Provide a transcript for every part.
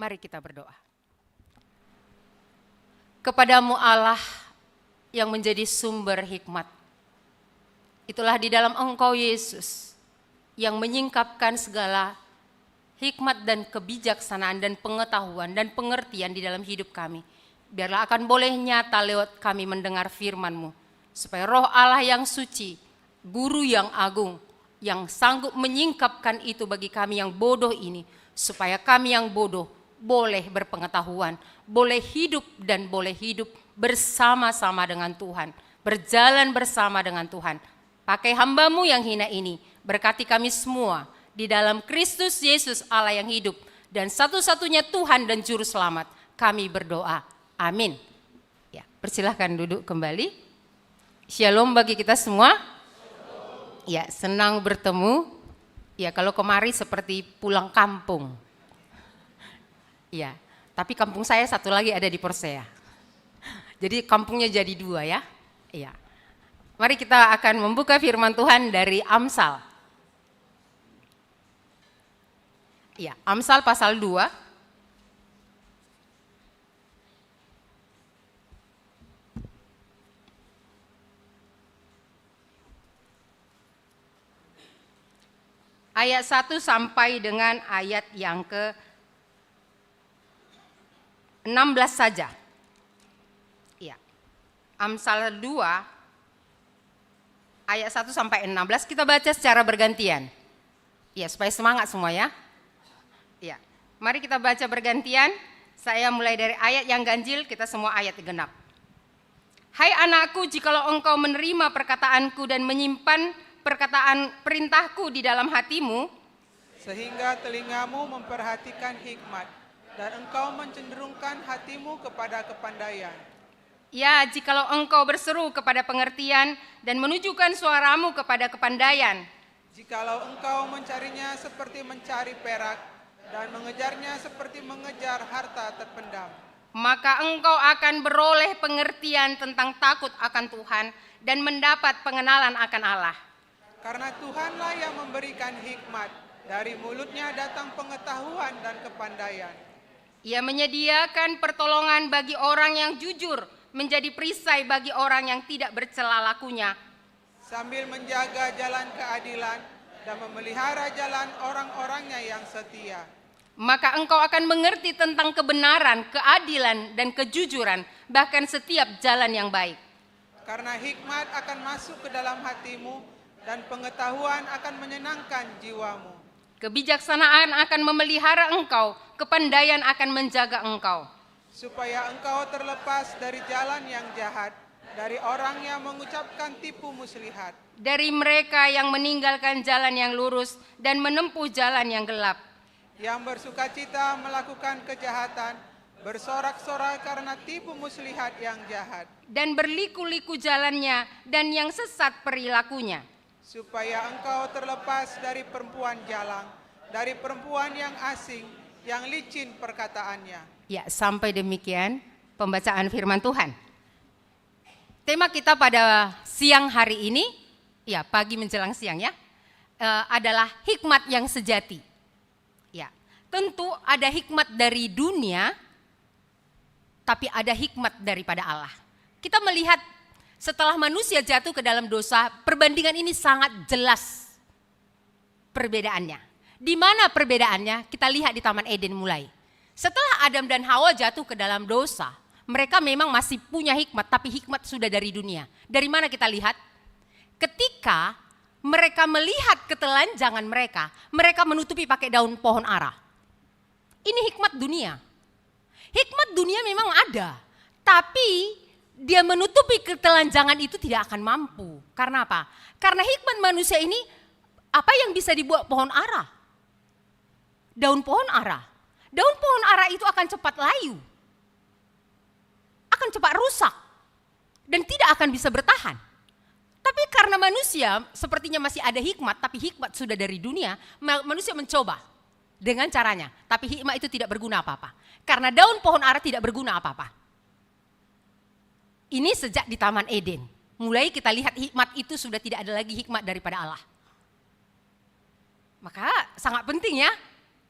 Mari kita berdoa. Kepadamu Allah yang menjadi sumber hikmat. Itulah di dalam Engkau Yesus yang menyingkapkan segala hikmat dan kebijaksanaan dan pengetahuan dan pengertian di dalam hidup kami. Biarlah akan boleh nyata lewat kami mendengar firman-Mu. Supaya roh Allah yang suci, guru yang agung, yang sanggup menyingkapkan itu bagi kami yang bodoh ini. Supaya kami yang bodoh boleh berpengetahuan, boleh hidup dan boleh hidup bersama-sama dengan Tuhan. Berjalan bersama dengan Tuhan. Pakai hamba-Mu yang hina ini, berkati kami semua di dalam Kristus Yesus Allah yang hidup dan satu-satunya Tuhan dan Juru Selamat. Kami berdoa. Amin. Ya, persilahkan duduk kembali. Shalom bagi kita semua. Ya, senang bertemu. Ya, kalau kemari seperti pulang kampung. Ya, tapi kampung saya satu lagi ada di Persea. Jadi kampungnya jadi dua ya. Iya. Mari kita akan membuka firman Tuhan dari Amsal. Ya, Amsal pasal 2. Ayat 1 sampai dengan ayat yang ke-16 saja. Ya. Amsal 2 ayat 1 sampai 16 kita baca secara bergantian. Ya, supaya semangat semua ya. Ya. Mari kita baca bergantian. Saya mulai dari ayat yang ganjil, kita semua ayat genap. Hai anakku, jikalau engkau menerima perkataanku dan menyimpan perintahku di dalam hatimu, sehingga telingamu memperhatikan hikmat dan engkau mencenderungkan hatimu kepada kepandaian. ya, jikalau engkau berseru kepada pengertian dan menunjukkan suaramu kepada kepandaian, Jikalau engkau mencarinya seperti mencari perak dan mengejarnya seperti mengejar harta terpendam, maka engkau akan beroleh pengertian tentang takut akan Tuhan dan mendapat pengenalan akan Allah. karena Tuhanlah yang memberikan hikmat, dari mulutnya datang pengetahuan dan kepandaian. Ia menyediakan pertolongan bagi orang yang jujur, menjadi perisai bagi orang yang tidak bercela lakunya. Sambil menjaga jalan keadilan dan memelihara jalan orang-orangnya yang setia. Maka engkau akan mengerti tentang kebenaran, keadilan, dan kejujuran, bahkan setiap jalan yang baik. Karena hikmat akan masuk ke dalam hatimu dan pengetahuan akan menyenangkan jiwamu. Kebijaksanaan akan memelihara engkau, kepandaian akan menjaga engkau. Supaya engkau terlepas dari jalan yang jahat, dari orang yang mengucapkan tipu muslihat, Dari mereka yang meninggalkan jalan yang lurus dan menempuh jalan yang gelap. yang bersukacita melakukan kejahatan, bersorak-sorak karena tipu muslihat yang jahat. Dan berliku-liku jalannya dan yang sesat perilakunya. Supaya engkau terlepas dari perempuan jalang, dari perempuan yang asing, yang licin perkataannya. Ya, sampai demikian pembacaan firman Tuhan. Tema kita pada siang hari ini, ya pagi menjelang siang ya, adalah hikmat yang sejati. Ya, tentu ada hikmat dari dunia, tapi ada hikmat daripada Allah. Kita melihat setelah manusia jatuh ke dalam dosa, perbandingan ini sangat jelas perbedaannya. Di mana perbedaannya? Kita lihat di Taman Eden mulai. Setelah Adam dan Hawa jatuh ke dalam dosa, mereka memang masih punya hikmat, tapi hikmat sudah dari dunia. Dari mana kita lihat? Ketika mereka melihat ketelanjangan mereka, mereka menutupi pakai daun pohon ara. Ini hikmat dunia. Hikmat dunia memang ada, tapi dia menutupi ketelanjangan itu tidak akan mampu. Karena apa? Karena hikmat manusia ini, apa yang bisa dibuat pohon ara? Daun pohon ara. Daun pohon ara itu akan cepat layu, akan cepat rusak, dan tidak akan bisa bertahan. Tapi karena manusia sepertinya masih ada hikmat, tapi hikmat sudah dari dunia, manusia mencoba dengan caranya. Tapi hikmat itu tidak berguna apa-apa. Karena daun pohon ara tidak berguna apa-apa. Ini sejak di Taman Eden. Mulai kita lihat hikmat itu sudah tidak ada lagi hikmat daripada Allah. Maka sangat penting ya.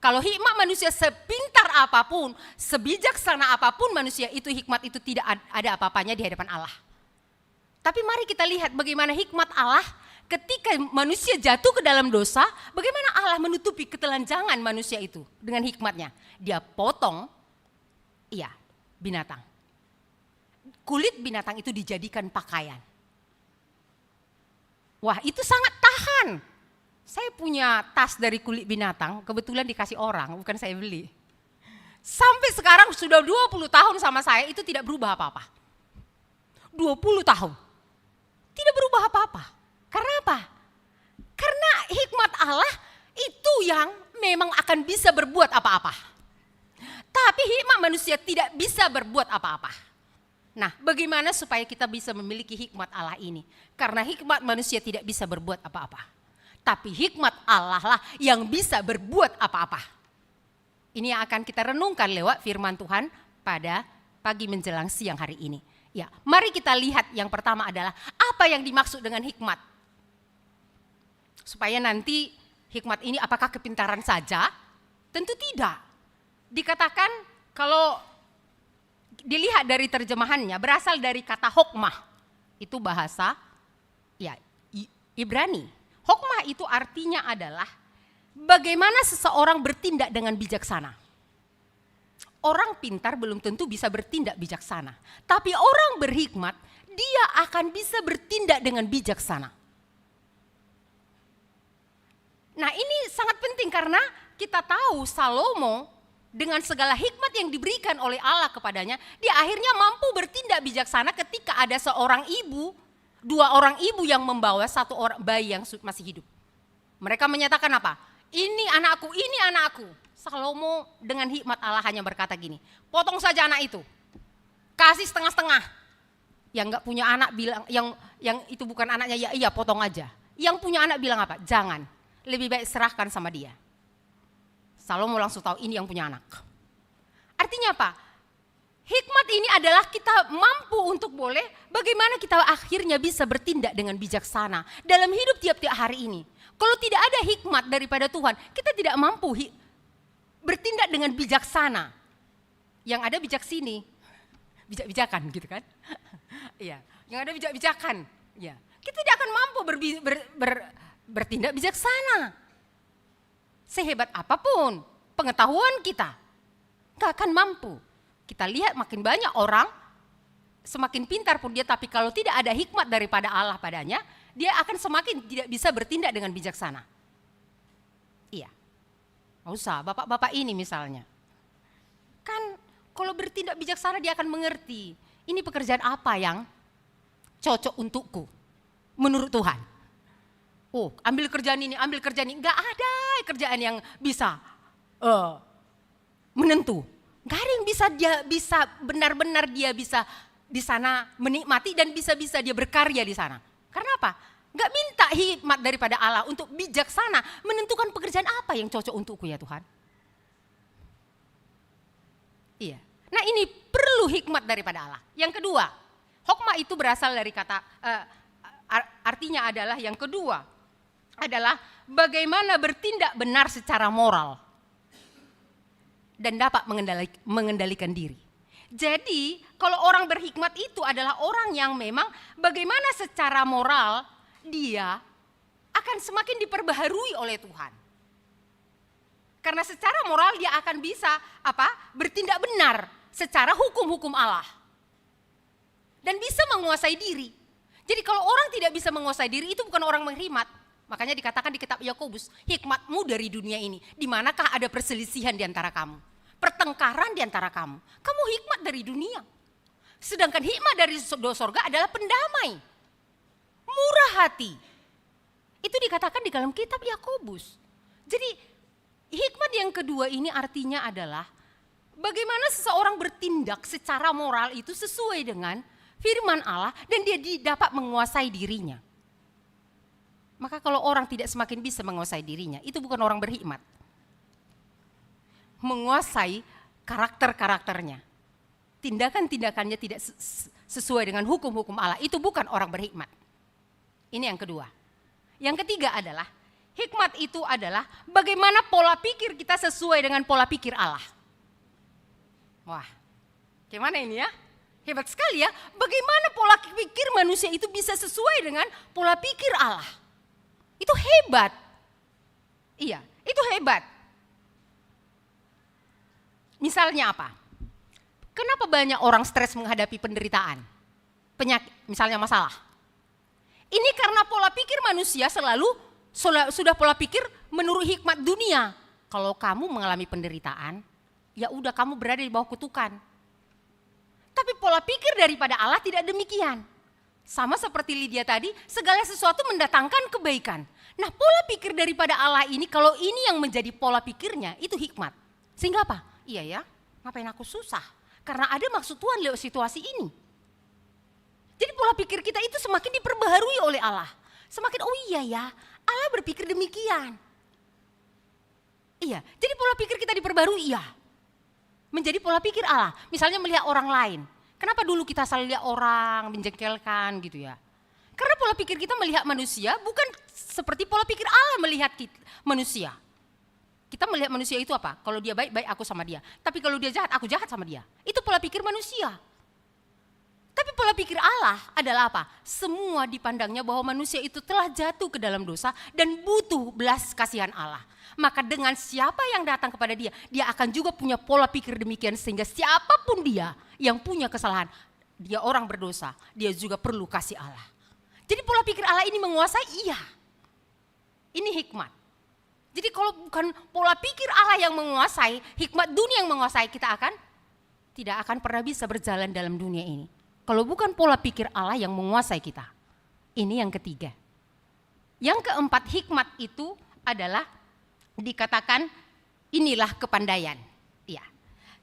Kalau hikmat manusia sepintar apapun, sebijaksana apapun manusia itu, hikmat itu tidak ada apa-apanya di hadapan Allah. Tapi mari kita lihat bagaimana hikmat Allah ketika manusia jatuh ke dalam dosa, bagaimana Allah menutupi ketelanjangan manusia itu dengan hikmatnya. Dia potong, binatang. Kulit binatang itu dijadikan pakaian. Wah, itu sangat tahan. Saya punya tas dari kulit binatang, kebetulan dikasih orang, bukan saya beli. Sampai sekarang sudah 20 tahun sama saya, itu tidak berubah apa-apa. 20 tahun. Tidak berubah apa-apa. Karena apa? Karena hikmat Allah itu yang memang akan bisa berbuat apa-apa. Tapi hikmat manusia tidak bisa berbuat apa-apa. Nah, bagaimana supaya kita bisa memiliki hikmat Allah ini? Karena hikmat manusia tidak bisa berbuat apa-apa. Tapi hikmat Allah lah yang bisa berbuat apa-apa. Ini yang akan kita renungkan lewat firman Tuhan pada pagi menjelang siang hari ini. Ya, mari kita lihat yang pertama adalah apa yang dimaksud dengan hikmat. Supaya nanti hikmat ini apakah kepintaran saja? Tentu tidak. Dikatakan kalau dilihat dari terjemahannya berasal dari kata hokmah. Itu bahasa Ibrani. Hokmah itu artinya adalah bagaimana seseorang bertindak dengan bijaksana. Orang pintar belum tentu bisa bertindak bijaksana. Tapi orang berhikmat, dia akan bisa bertindak dengan bijaksana. Nah, ini sangat penting karena kita tahu Salomo dengan segala hikmat yang diberikan oleh Allah kepadanya, dia akhirnya mampu bertindak bijaksana ketika ada seorang ibu, 2 orang ibu yang membawa 1 orang bayi yang masih hidup. Mereka menyatakan apa? Ini anakku, ini anakku. Salomo dengan hikmat Allah hanya berkata gini, potong saja anak itu, kasih setengah-setengah. Yang gak punya anak bilang, yang itu bukan anaknya, ya iya potong aja. Yang punya anak bilang apa? Jangan, lebih baik serahkan sama dia. Salomo langsung tahu ini yang punya anak. Artinya apa? Hikmat ini adalah kita mampu untuk boleh bagaimana kita akhirnya bisa bertindak dengan bijaksana dalam hidup tiap-tiap hari ini. Kalau tidak ada hikmat daripada Tuhan, kita tidak mampu bertindak dengan bijaksana. Yang ada bijak sini, bijak-bijakan gitu kan? Iya, yang ada bijak-bijakan. Ya, kita tidak akan mampu bertindak bijaksana. Sehebat apapun pengetahuan kita, gak akan mampu. Kita lihat makin banyak orang, semakin pintar pun dia, tapi kalau tidak ada hikmat daripada Allah padanya, dia akan semakin tidak bisa bertindak dengan bijaksana. Iya, gak usah, bapak-bapak ini misalnya. Kan kalau bertindak bijaksana dia akan mengerti, ini pekerjaan apa yang cocok untukku, menurut Tuhan. Oh, ambil kerjaan ini, gak ada kerjaan yang bisa menentu. Gak ada yang bisa benar-benar dia bisa di sana menikmati dan bisa-bisa dia berkarya di sana. Karena apa? Gak minta hikmat daripada Allah untuk bijaksana menentukan pekerjaan apa yang cocok untukku ya Tuhan. Iya. Nah, ini perlu hikmat daripada Allah. Yang kedua, hokmah itu berasal dari kata artinya adalah yang kedua adalah bagaimana bertindak benar secara moral dan dapat mengendalikan diri. Jadi kalau orang berhikmat itu adalah orang yang memang bagaimana secara moral dia akan semakin diperbaharui oleh Tuhan. Karena secara moral dia akan bisa bertindak benar secara hukum-hukum Allah. Dan bisa menguasai diri. Jadi kalau orang tidak bisa menguasai diri itu bukan orang berhikmat. Makanya dikatakan di kitab Yakobus, hikmatmu dari dunia ini. Di manakah ada perselisihan di antara kamu? Pertengkaran di antara kamu. Kamu hikmat dari dunia. Sedangkan hikmat dari sorga adalah pendamai. Murah hati. Itu dikatakan di dalam kitab Yakobus. Jadi hikmat yang kedua ini artinya adalah bagaimana seseorang bertindak secara moral itu sesuai dengan firman Allah dan dia dapat menguasai dirinya. Maka kalau orang tidak semakin bisa menguasai dirinya, itu bukan orang berhikmat. Menguasai karakter-karakternya. Tindakan-tindakannya tidak sesuai dengan hukum-hukum Allah. Itu bukan orang berhikmat. Ini yang kedua. Yang ketiga adalah Hikmat itu adalah bagaimana pola pikir kita sesuai dengan pola pikir Allah. Wah, gimana ini ya? Hebat sekali ya, bagaimana pola pikir manusia itu bisa sesuai dengan pola pikir Allah. Itu hebat. Iya, itu hebat. Misalnya apa? Kenapa banyak orang stres menghadapi penderitaan? Penyakit, misalnya masalah. Ini karena pola pikir manusia selalu sudah pola pikir menurut hikmat dunia. Kalau kamu mengalami penderitaan, ya udah kamu berada di bawah kutukan. Tapi pola pikir daripada Allah tidak demikian. Sama seperti Lydia tadi, segala sesuatu mendatangkan kebaikan. Nah, pola pikir daripada Allah ini, kalau ini yang menjadi pola pikirnya, itu hikmat. Sehingga apa? Iya ya, ngapain aku susah? Karena ada maksud Tuhan lewat situasi ini. Jadi pola pikir kita itu semakin diperbaharui oleh Allah. Semakin, oh iya ya, Allah berpikir demikian. Iya, jadi pola pikir kita diperbarui, iya. Menjadi pola pikir Allah. Misalnya melihat orang lain. Kenapa dulu kita selalu lihat orang menjengkelkan gitu ya? Karena pola pikir kita melihat manusia bukan seperti pola pikir Allah melihat manusia. Kita melihat manusia itu apa? Kalau dia baik, baik aku sama dia. Tapi kalau dia jahat, aku jahat sama dia. Itu pola pikir manusia. Tapi pola pikir Allah adalah apa? Semua dipandangnya bahwa manusia itu telah jatuh ke dalam dosa dan butuh belas kasihan Allah. Maka dengan siapa yang datang kepada dia, dia akan juga punya pola pikir demikian sehingga siapapun dia yang punya kesalahan, dia orang berdosa, dia juga perlu kasih Allah. Jadi pola pikir Allah ini menguasai, iya. Ini hikmat. Jadi kalau bukan pola pikir Allah yang menguasai, hikmat dunia yang menguasai, kita tidak akan pernah bisa berjalan dalam dunia ini. Kalau bukan pola pikir Allah yang menguasai kita. Ini yang ketiga. Yang keempat, hikmat itu adalah dikatakan inilah kepandaian. Ya.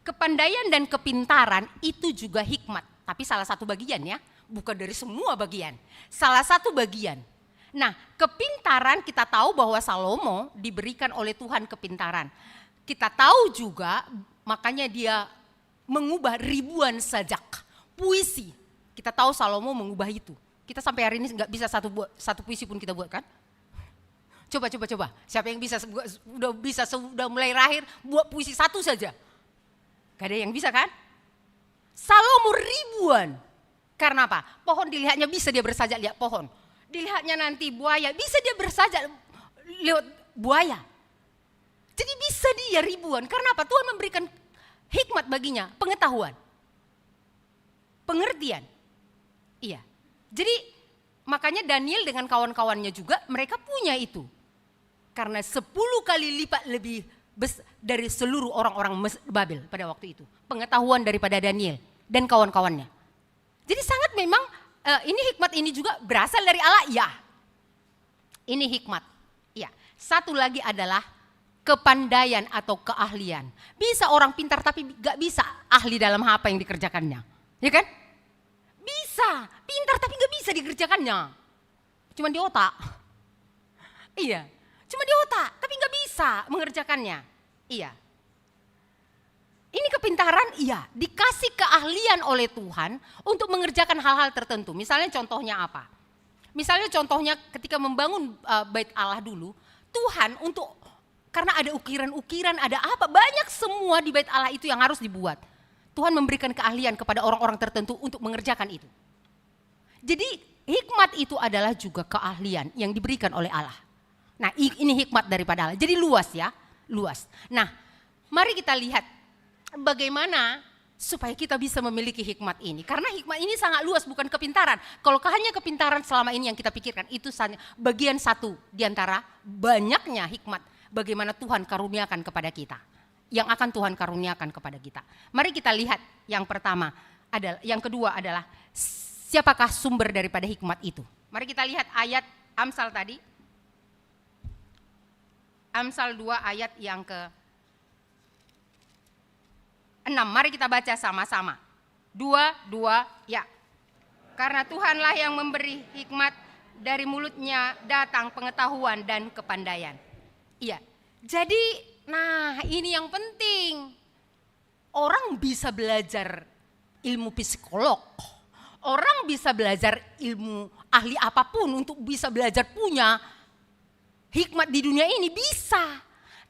Kepandaian dan kepintaran itu juga hikmat, tapi salah satu bagian ya, bukan dari semua bagian. Salah satu bagian. Nah, kepintaran kita tahu bahwa Salomo diberikan oleh Tuhan kepintaran. Kita tahu juga makanya dia mengubah ribuan sajak puisi. Kita tahu Salomo mengubah itu. Kita sampai hari ini nggak bisa satu puisi pun kita buat kan? Coba. Siapa yang bisa sudah mulai lahir buat puisi satu saja? Gak ada yang bisa kan? Salomo ribuan. Karena apa? Pohon dilihatnya bisa dia bersajak lihat pohon. Dilihatnya nanti buaya, bisa dia bersajak lewat buaya. Jadi bisa dia ribuan. Karena apa? Tuhan memberikan hikmat baginya, pengetahuan. Pengertian. Iya. Jadi makanya Daniel dengan kawan-kawannya juga mereka punya itu. Karena 10 kali lipat lebih dari seluruh orang-orang Babel pada waktu itu. Pengetahuan daripada Daniel dan kawan-kawannya. Jadi sangat memang ini hikmat ini juga berasal dari Allah, ya. Ini hikmat. Ya. Satu lagi adalah kepandaian atau keahlian. Bisa orang pintar tapi gak bisa ahli dalam apa yang dikerjakannya. Ya kan? Bisa, pintar tapi gak bisa dikerjakannya. Cuma di otak. Iya. Cuma di otak, tapi nggak bisa mengerjakannya. Iya. Ini kepintaran, iya. Dikasih keahlian oleh Tuhan untuk mengerjakan hal-hal tertentu. Misalnya contohnya apa? Misalnya contohnya ketika membangun bait Allah dulu, Tuhan karena ada ukiran-ukiran, ada apa, banyak semua di bait Allah itu yang harus dibuat. Tuhan memberikan keahlian kepada orang-orang tertentu untuk mengerjakan itu. Jadi hikmat itu adalah juga keahlian yang diberikan oleh Allah. Nah ini hikmat daripada Allah, jadi luas ya, luas. Nah mari kita lihat bagaimana supaya kita bisa memiliki hikmat ini. Karena hikmat ini sangat luas, bukan kepintaran. Kalau hanya kepintaran selama ini yang kita pikirkan, itu bagian satu diantara banyaknya hikmat bagaimana Tuhan karuniakan kepada kita. Yang akan Tuhan karuniakan kepada kita. Mari kita lihat yang pertama, yang kedua adalah siapakah sumber daripada hikmat itu. Mari kita lihat ayat Amsal tadi. Amsal 2 ayat yang ke-6. Mari kita baca sama-sama. 2, ya. Karena Tuhanlah yang memberi hikmat, dari mulutnya datang pengetahuan dan kepandaian. Iya. Jadi, nah ini yang penting. Orang bisa belajar ilmu psikolog. Orang bisa belajar ilmu ahli apapun untuk bisa belajar punya hikmat di dunia ini? Bisa.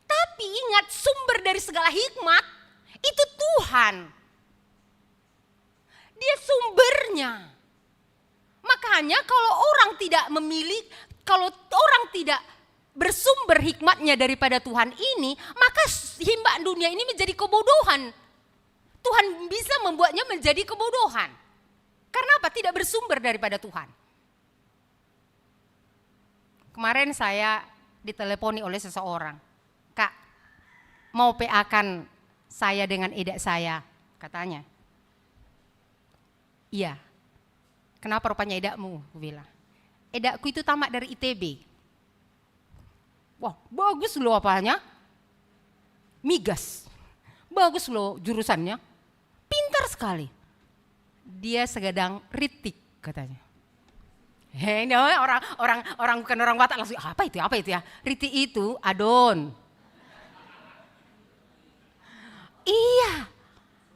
Tapi ingat, sumber dari segala hikmat itu Tuhan. Dia sumbernya. Makanya kalau orang tidak kalau orang tidak bersumber hikmatnya daripada Tuhan ini, maka hikmat dunia ini menjadi kebodohan. Tuhan bisa membuatnya menjadi kebodohan. Karena apa? Tidak bersumber daripada Tuhan. Kemarin saya diteleponi oleh seseorang. Kak, mau PA-kan saya dengan edak saya, katanya. Iya. Kenapa rupanya edakmu? Aku bilang. Edakku itu tamat dari ITB. Wah, bagus loh apanya. Migas. Bagus loh jurusannya. Pintar sekali. Dia segedang ritik katanya. Ini orang bukan orang Batak langsung apa itu ya? Ritik itu adon. Iya.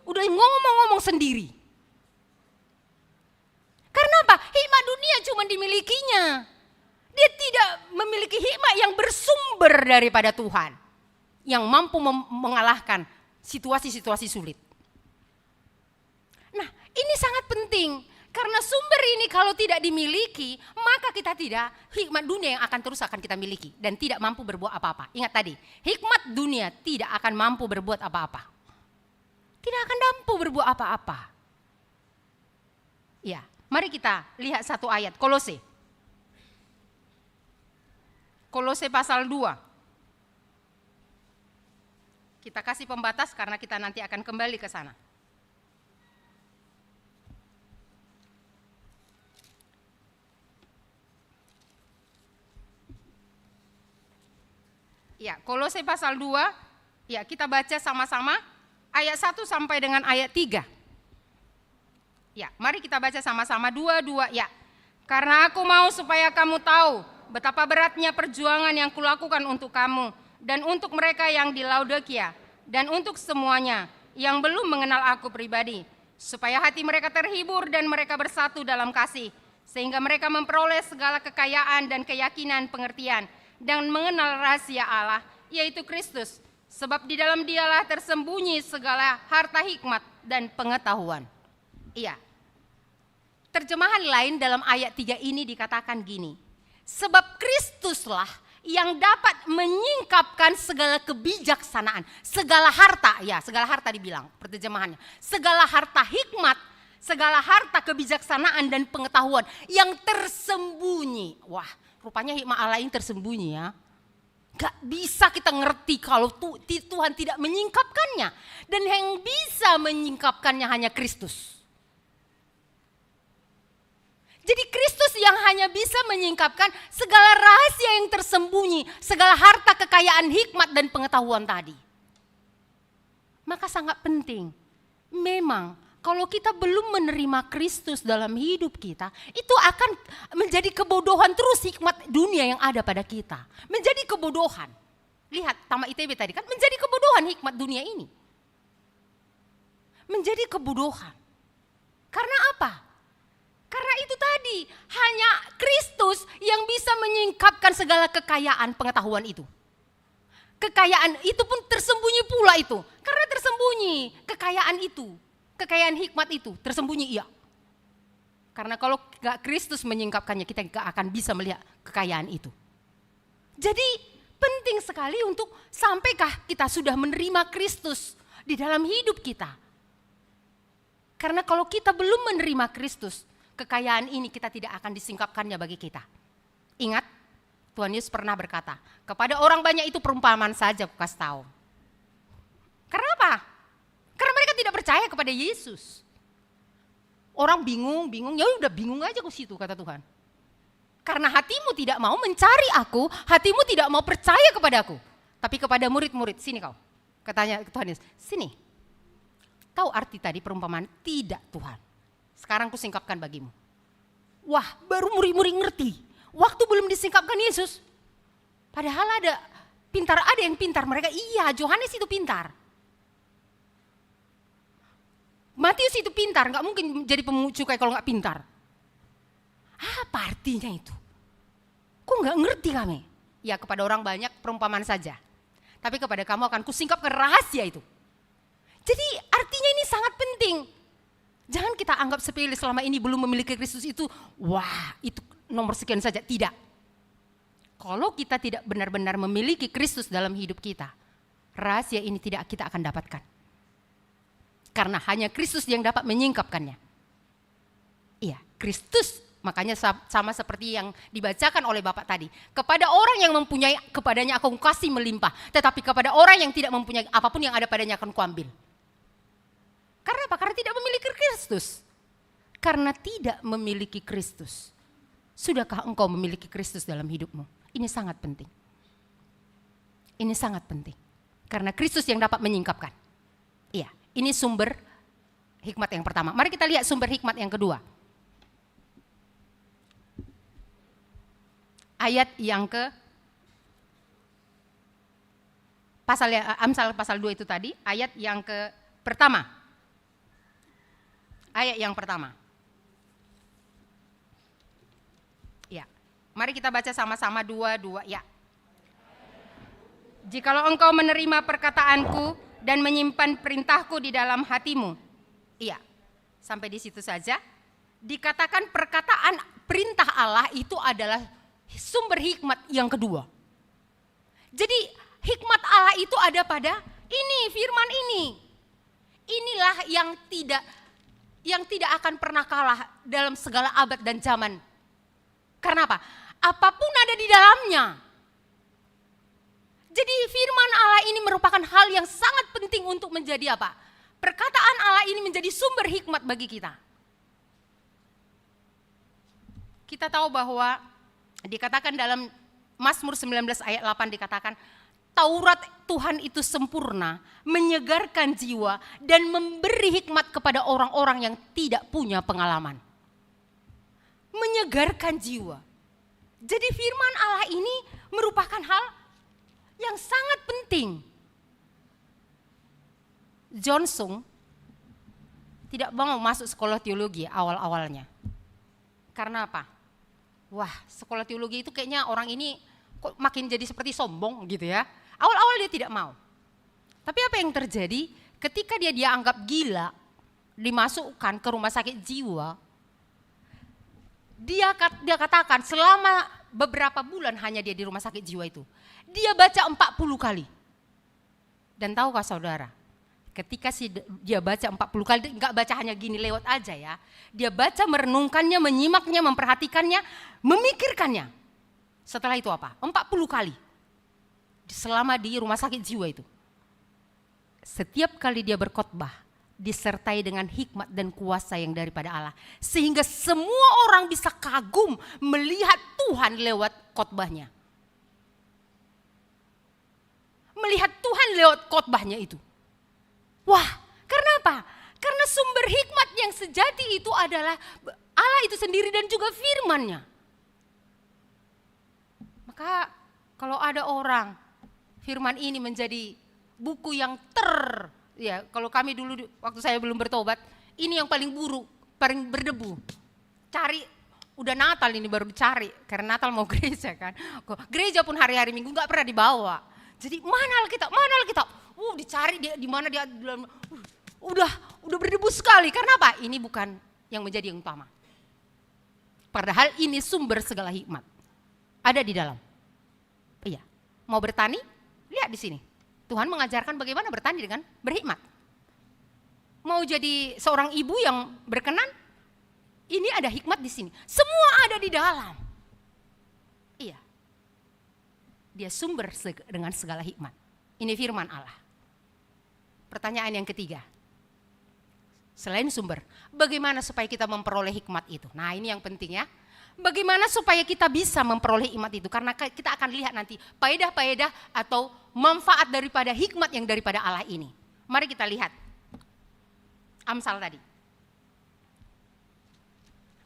Udah ngomong-ngomong sendiri. Karena apa? Hikmat dunia cuma dimilikinya. Dia tidak memiliki hikmat yang bersumber daripada Tuhan. Yang mampu mengalahkan situasi-situasi sulit. Nah, ini sangat penting. Karena sumber ini kalau tidak dimiliki, maka kita tidak, hikmat dunia yang akan kita miliki. Dan tidak mampu berbuat apa-apa. Ingat tadi, hikmat dunia tidak akan mampu berbuat apa-apa. Tidak akan mampu berbuat apa-apa. Ya. Mari kita lihat satu ayat, Kolose. Kolose pasal 2. Kita kasih pembatas karena kita nanti akan kembali ke sana. Ya, Kolose pasal 2. Ya, kita baca sama-sama ayat 1 sampai dengan ayat 3. Ya, mari kita baca sama-sama 2. Ya. Karena aku mau supaya kamu tahu betapa beratnya perjuangan yang kulakukan untuk kamu dan untuk mereka yang di Laodikia dan untuk semuanya yang belum mengenal aku pribadi, supaya hati mereka terhibur dan mereka bersatu dalam kasih, sehingga mereka memperoleh segala kekayaan dan keyakinan pengertian dan mengenal rahasia Allah, yaitu Kristus, sebab di dalam Dialah tersembunyi segala harta hikmat dan pengetahuan. Iya. Terjemahan lain dalam ayat 3 ini dikatakan gini. Sebab Kristuslah yang dapat menyingkapkan segala kebijaksanaan, segala harta, ya segala harta dibilang terjemahannya. Segala harta hikmat, segala harta kebijaksanaan dan pengetahuan yang tersembunyi. Wah, rupanya hikmat Allah ini tersembunyi ya. Gak bisa kita ngerti kalau Tuhan tidak menyingkapkannya. Dan yang bisa menyingkapkannya hanya Kristus. Jadi Kristus yang hanya bisa menyingkapkan segala rahasia yang tersembunyi, segala harta kekayaan hikmat dan pengetahuan tadi. Maka sangat penting, memang kalau kita belum menerima Kristus dalam hidup kita, itu akan menjadi kebodohan terus hikmat dunia yang ada pada kita. Menjadi kebodohan. Lihat Taman ITB tadi kan, menjadi kebodohan hikmat dunia ini. Menjadi kebodohan. Karena apa? Karena itu tadi, hanya Kristus yang bisa menyingkapkan segala kekayaan pengetahuan itu. Kekayaan itu pun tersembunyi pula itu. Karena tersembunyi kekayaan itu, kekayaan hikmat itu tersembunyi iya. Karena kalau gak Kristus menyingkapkannya, kita gak akan bisa melihat kekayaan itu. Jadi penting sekali untuk sampaikah kita sudah menerima Kristus di dalam hidup kita. Karena kalau kita belum menerima Kristus, kekayaan ini kita tidak akan disingkapkannya bagi kita. Ingat, Tuhan Yesus pernah berkata, kepada orang banyak itu perumpamaan saja aku kasih tahu. Karena apa? Karena mereka tidak percaya kepada Yesus. Orang bingung, ya udah bingung aja ke situ kata Tuhan. Karena hatimu tidak mau mencari aku, hatimu tidak mau percaya kepadaku. Tapi kepada murid-murid, sini kau. Katanya Tuhan Yesus, sini. Tahu arti tadi perumpamaan? Tidak Tuhan. Sekarang ku singkapkan bagimu. Wah, baru murid-murid ngerti. Waktu belum disingkapkan Yesus. Padahal ada yang pintar. Mereka iya, Yohanes itu pintar. Matius itu pintar, gak mungkin jadi pemungut cukai kalau gak pintar. Apa artinya itu? Kok gak ngerti kami? Ya kepada orang banyak perumpamaan saja. Tapi kepada kamu akan kusingkapkan rahasia itu. Jadi artinya ini sangat penting. Jangan kita anggap sepele selama ini belum memiliki Kristus itu, wah itu nomor sekian saja. Tidak. Kalau kita tidak benar-benar memiliki Kristus dalam hidup kita, rahasia ini tidak kita akan dapatkan. Karena hanya Kristus yang dapat menyingkapkannya. Iya, Kristus. Makanya sama seperti yang dibacakan oleh Bapak tadi. Kepada orang yang mempunyai, kepadanya aku kasih melimpah. Tetapi kepada orang yang tidak mempunyai, apapun yang ada padanya akan kuambil. Karena apa? Karena tidak memiliki Kristus. Karena tidak memiliki Kristus. Sudahkah engkau memiliki Kristus dalam hidupmu? Ini sangat penting. Ini sangat penting. Karena Kristus yang dapat menyingkapkan. Iya, ini sumber hikmat yang pertama. Mari kita lihat sumber hikmat yang kedua. Ayat yang Amsal pasal 2 itu tadi, ayat yang pertama. Ayat yang pertama. Ya. Mari kita baca sama-sama 2 ya. Jikalau engkau menerima perkataanku dan menyimpan perintahku di dalam hatimu. Iya. Sampai di situ saja. Dikatakan perkataan perintah Allah itu adalah sumber hikmat yang kedua. Jadi hikmat Allah itu ada pada ini, firman ini. Inilah yang tidak akan pernah kalah dalam segala abad dan zaman. Karena apa? Apapun ada di dalamnya. Jadi firman Allah ini merupakan hal yang sangat penting untuk menjadi apa? Perkataan Allah ini menjadi sumber hikmat bagi kita. Kita tahu bahwa dikatakan dalam Mazmur 19 ayat 8 dikatakan, Taurat Tuhan itu sempurna, menyegarkan jiwa dan memberi hikmat kepada orang-orang yang tidak punya pengalaman. Menyegarkan jiwa. Jadi firman Allah ini merupakan hal yang sangat penting. John Sung tidak mau masuk sekolah teologi awal-awalnya. Karena apa? Wah, sekolah teologi itu kayaknya orang ini kok makin jadi seperti sombong gitu ya. Awal-awal dia tidak mau. Tapi apa yang terjadi ketika dia dianggap gila, dimasukkan ke rumah sakit jiwa, dia katakan selama beberapa bulan hanya dia di rumah sakit jiwa itu, dia baca 40 kali. Dan tahukah saudara, ketika dia baca 40 kali, enggak baca hanya gini lewat aja ya. Dia baca, merenungkannya, menyimaknya, memperhatikannya, memikirkannya. Setelah itu apa? 40 kali. Selama di rumah sakit jiwa itu. Setiap kali dia berkhotbah, disertai dengan hikmat dan kuasa yang daripada Allah. Sehingga semua orang bisa kagum melihat Tuhan lewat khotbahnya. Melihat Tuhan lewat khotbahnya itu. Wah, karena apa? Karena sumber hikmat yang sejati itu adalah Allah itu sendiri dan juga firman-Nya. Maka kalau ada orang firman ini menjadi buku yang ya kalau kami dulu waktu saya belum bertobat, ini yang paling buruk, paling berdebu. Cari, udah Natal ini baru dicari, karena Natal mau gereja kan. Gereja pun hari-hari Minggu nggak pernah dibawa. Jadi mana Alkitab? Dicari dia di mana dia udah berdebu sekali. Karena apa? Ini bukan yang menjadi yang utama. Padahal ini sumber segala hikmat. Ada di dalam. Iya. Mau bertani? Lihat di sini. Tuhan mengajarkan bagaimana bertani dengan berhikmat. Mau jadi seorang ibu yang berkenan? Ini ada hikmat di sini. Semua ada di dalam. Iya. Dia sumber dengan segala hikmat. Ini firman Allah. Pertanyaan yang ketiga. Selain sumber, bagaimana supaya kita memperoleh hikmat itu? Nah, ini yang penting ya. Bagaimana supaya kita bisa memperoleh hikmat itu? Karena kita akan lihat nanti faedah-faedah atau manfaat daripada hikmat yang daripada Allah ini. Mari kita lihat. Amsal tadi.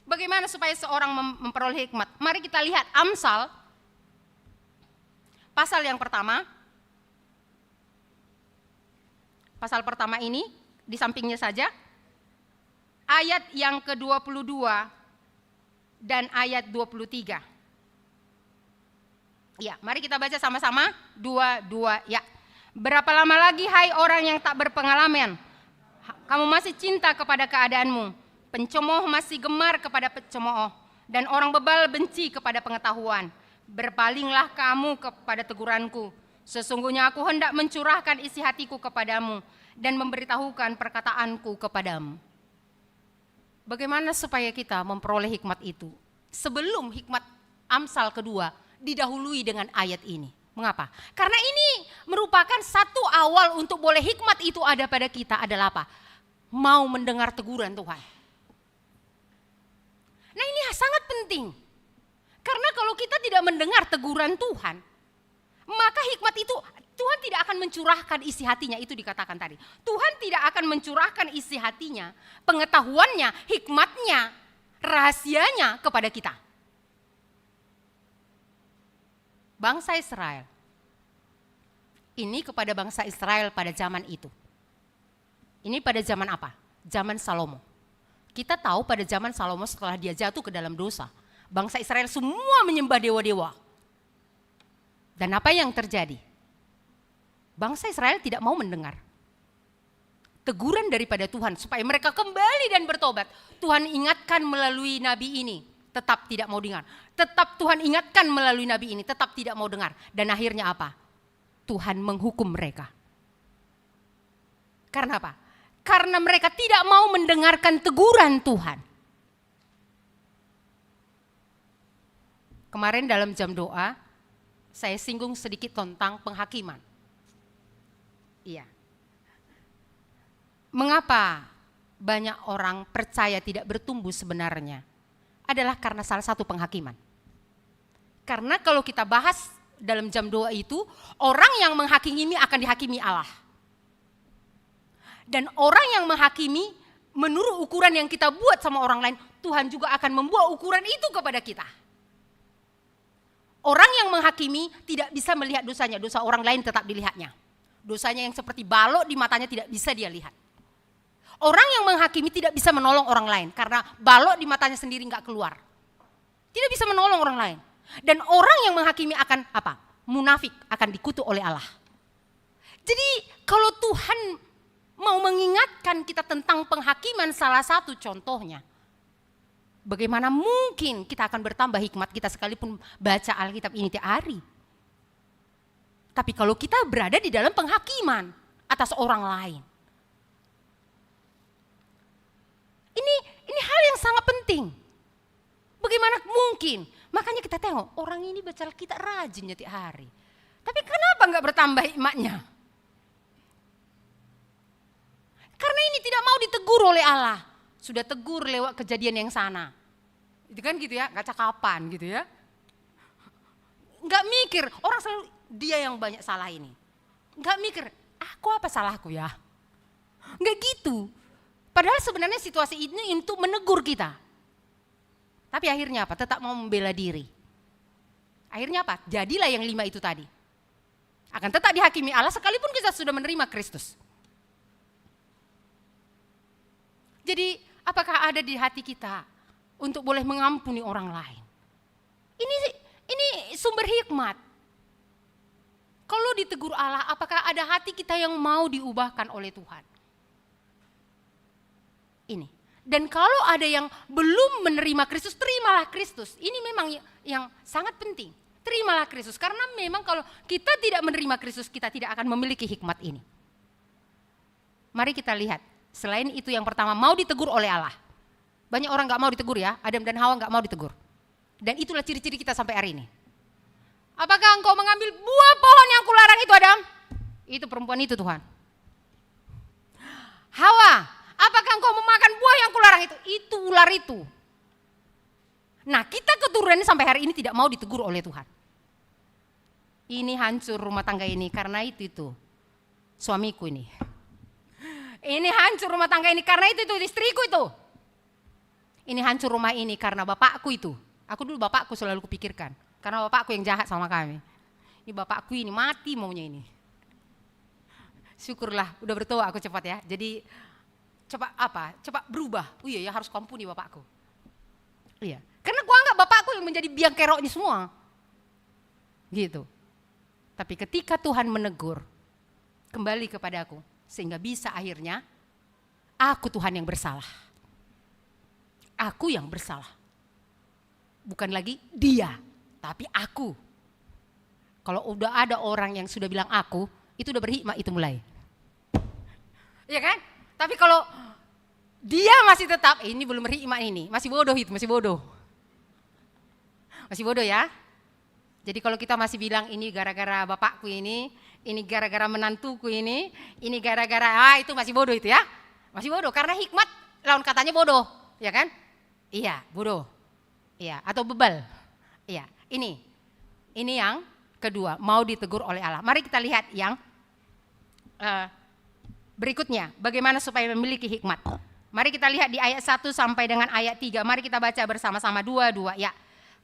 Bagaimana supaya seorang memperoleh hikmat? Mari kita lihat Amsal pasal yang pertama. Pasal pertama ini di sampingnya saja. Ayat yang ke-22 dan ayat 23. Ya, mari kita baca sama-sama. 2, ya. Berapa lama lagi hai orang yang tak berpengalaman? Kamu masih cinta kepada keadaanmu. Pencemooh masih gemar kepada pencemooh. Dan orang bebal benci kepada pengetahuan. Berpalinglah kamu kepada teguranku. Sesungguhnya aku hendak mencurahkan isi hatiku kepadamu. Dan memberitahukan perkataanku kepadamu. Bagaimana supaya kita memperoleh hikmat itu? Sebelum hikmat Amsal kedua didahului dengan ayat ini. Mengapa? Karena ini merupakan satu awal untuk boleh hikmat itu ada pada kita adalah apa? Mau mendengar teguran Tuhan. Nah ini sangat penting. Karena kalau kita tidak mendengar teguran Tuhan, maka hikmat itu Tuhan tidak akan mencurahkan isi hatinya, itu dikatakan tadi. Tuhan tidak akan mencurahkan isi hatinya, pengetahuannya, hikmatnya, rahasianya kepada kita. Bangsa Israel. Ini kepada bangsa Israel pada zaman itu. Ini pada zaman apa? Zaman Salomo. Kita tahu pada zaman Salomo setelah dia jatuh ke dalam dosa, bangsa Israel semua menyembah dewa-dewa. Dan apa yang terjadi? Bangsa Israel tidak mau mendengar teguran daripada Tuhan supaya mereka kembali dan bertobat. Tuhan ingatkan melalui nabi ini, tetap tidak mau dengar. Tetap Tuhan ingatkan melalui nabi ini, tetap tidak mau dengar. Dan akhirnya apa? Tuhan menghukum mereka. Karena apa? Karena mereka tidak mau mendengarkan teguran Tuhan. Kemarin dalam jam doa, saya singgung sedikit tentang penghakiman. Iya. Mengapa banyak orang percaya tidak bertumbuh sebenarnya? Adalah karena salah satu penghakiman. Karena kalau kita bahas dalam jam doa itu, orang yang menghakimi akan dihakimi Allah. Dan orang yang menghakimi menurut ukuran yang kita buat sama orang lain, Tuhan juga akan membuat ukuran itu kepada kita. Orang yang menghakimi tidak bisa melihat dosanya, dosa orang lain tetap dilihatnya. Dosanya yang seperti balok di matanya tidak bisa dia lihat. Orang yang menghakimi tidak bisa menolong orang lain karena balok di matanya sendiri nggak keluar. Tidak bisa menolong orang lain. Dan orang yang menghakimi akan apa? Munafik, akan dikutuk oleh Allah. Jadi kalau Tuhan mau mengingatkan kita tentang penghakiman, salah satu contohnya, bagaimana mungkin kita akan bertambah hikmat kita sekalipun baca Alkitab ini tiap hari. Tapi kalau kita berada di dalam penghakiman atas orang lain. Ini hal yang sangat penting. Bagaimana mungkin? Makanya kita tengok orang ini baca Alkitab rajin tiap hari. Tapi kenapa enggak bertambah hikmatnya? Karena ini tidak mau ditegur oleh Allah. Sudah tegur lewat kejadian yang sana. Itu kan gitu ya, enggak cakapan gitu ya. Enggak mikir, orang selalu dia yang banyak salah ini. Enggak mikir, aku apa salahku ya? Enggak gitu. Padahal sebenarnya situasi ini untuk menegur kita. Tapi akhirnya apa? Tetap mau membela diri. Akhirnya apa? Jadilah yang 5 itu tadi. Akan tetap dihakimi Allah sekalipun kita sudah menerima Kristus. Jadi apakah ada di hati kita untuk boleh mengampuni orang lain? Ini sumber hikmat. Kalau ditegur Allah, apakah ada hati kita yang mau diubahkan oleh Tuhan? Ini. Dan kalau ada yang belum menerima Kristus, terimalah Kristus. Ini memang yang sangat penting. Terimalah Kristus. Karena memang kalau kita tidak menerima Kristus, kita tidak akan memiliki hikmat ini. Mari kita lihat. Selain itu yang pertama, mau ditegur oleh Allah. Banyak orang gak mau ditegur ya. Adam dan Hawa gak mau ditegur. Dan itulah ciri-ciri kita sampai hari ini. Apakah engkau mengambil buah pohon yang kularang itu, Adam? Itu perempuan itu, Tuhan. Hawa, apakah engkau memakan buah yang kularang itu? Itu ular itu. Nah, kita keturunan sampai hari ini tidak mau ditegur oleh Tuhan. Ini hancur rumah tangga ini karena itu. Suamiku ini. Ini hancur rumah tangga ini karena itu istriku itu. Ini hancur rumah ini karena bapakku itu. Aku dulu bapakku selalu kupikirkan. Karena bapakku yang jahat sama kami. Ini bapakku ini mati maunya ini. Syukurlah udah bertua aku cepat ya. Jadi cepat berubah. Oh iya ya harus ampuni bapakku. Iya. Karena aku anggap bapakku yang menjadi biang keroknya semua. Gitu. Tapi ketika Tuhan menegur, kembali kepadaku, sehingga bisa akhirnya, aku Tuhan yang bersalah. Aku yang bersalah. Bukan lagi dia, tapi aku. Kalau udah ada orang yang sudah bilang aku, itu udah berhikmat itu mulai. Iya kan? Tapi kalau dia masih tetap, ini belum berhikmat ini, masih bodoh itu, masih bodoh. Masih bodoh ya. Jadi kalau kita masih bilang ini gara-gara bapakku ini gara-gara menantuku ini gara-gara, itu masih bodoh itu ya. Masih bodoh, karena hikmat lawan katanya bodoh, ya kan? Iya, bodoh. Iya, atau bebal. Iya, ini yang kedua, mau ditegur oleh Allah. Mari kita lihat yang berikutnya, bagaimana supaya memiliki hikmat. Mari kita lihat di ayat 1 sampai dengan ayat 3. Mari kita baca bersama-sama dua-dua ya.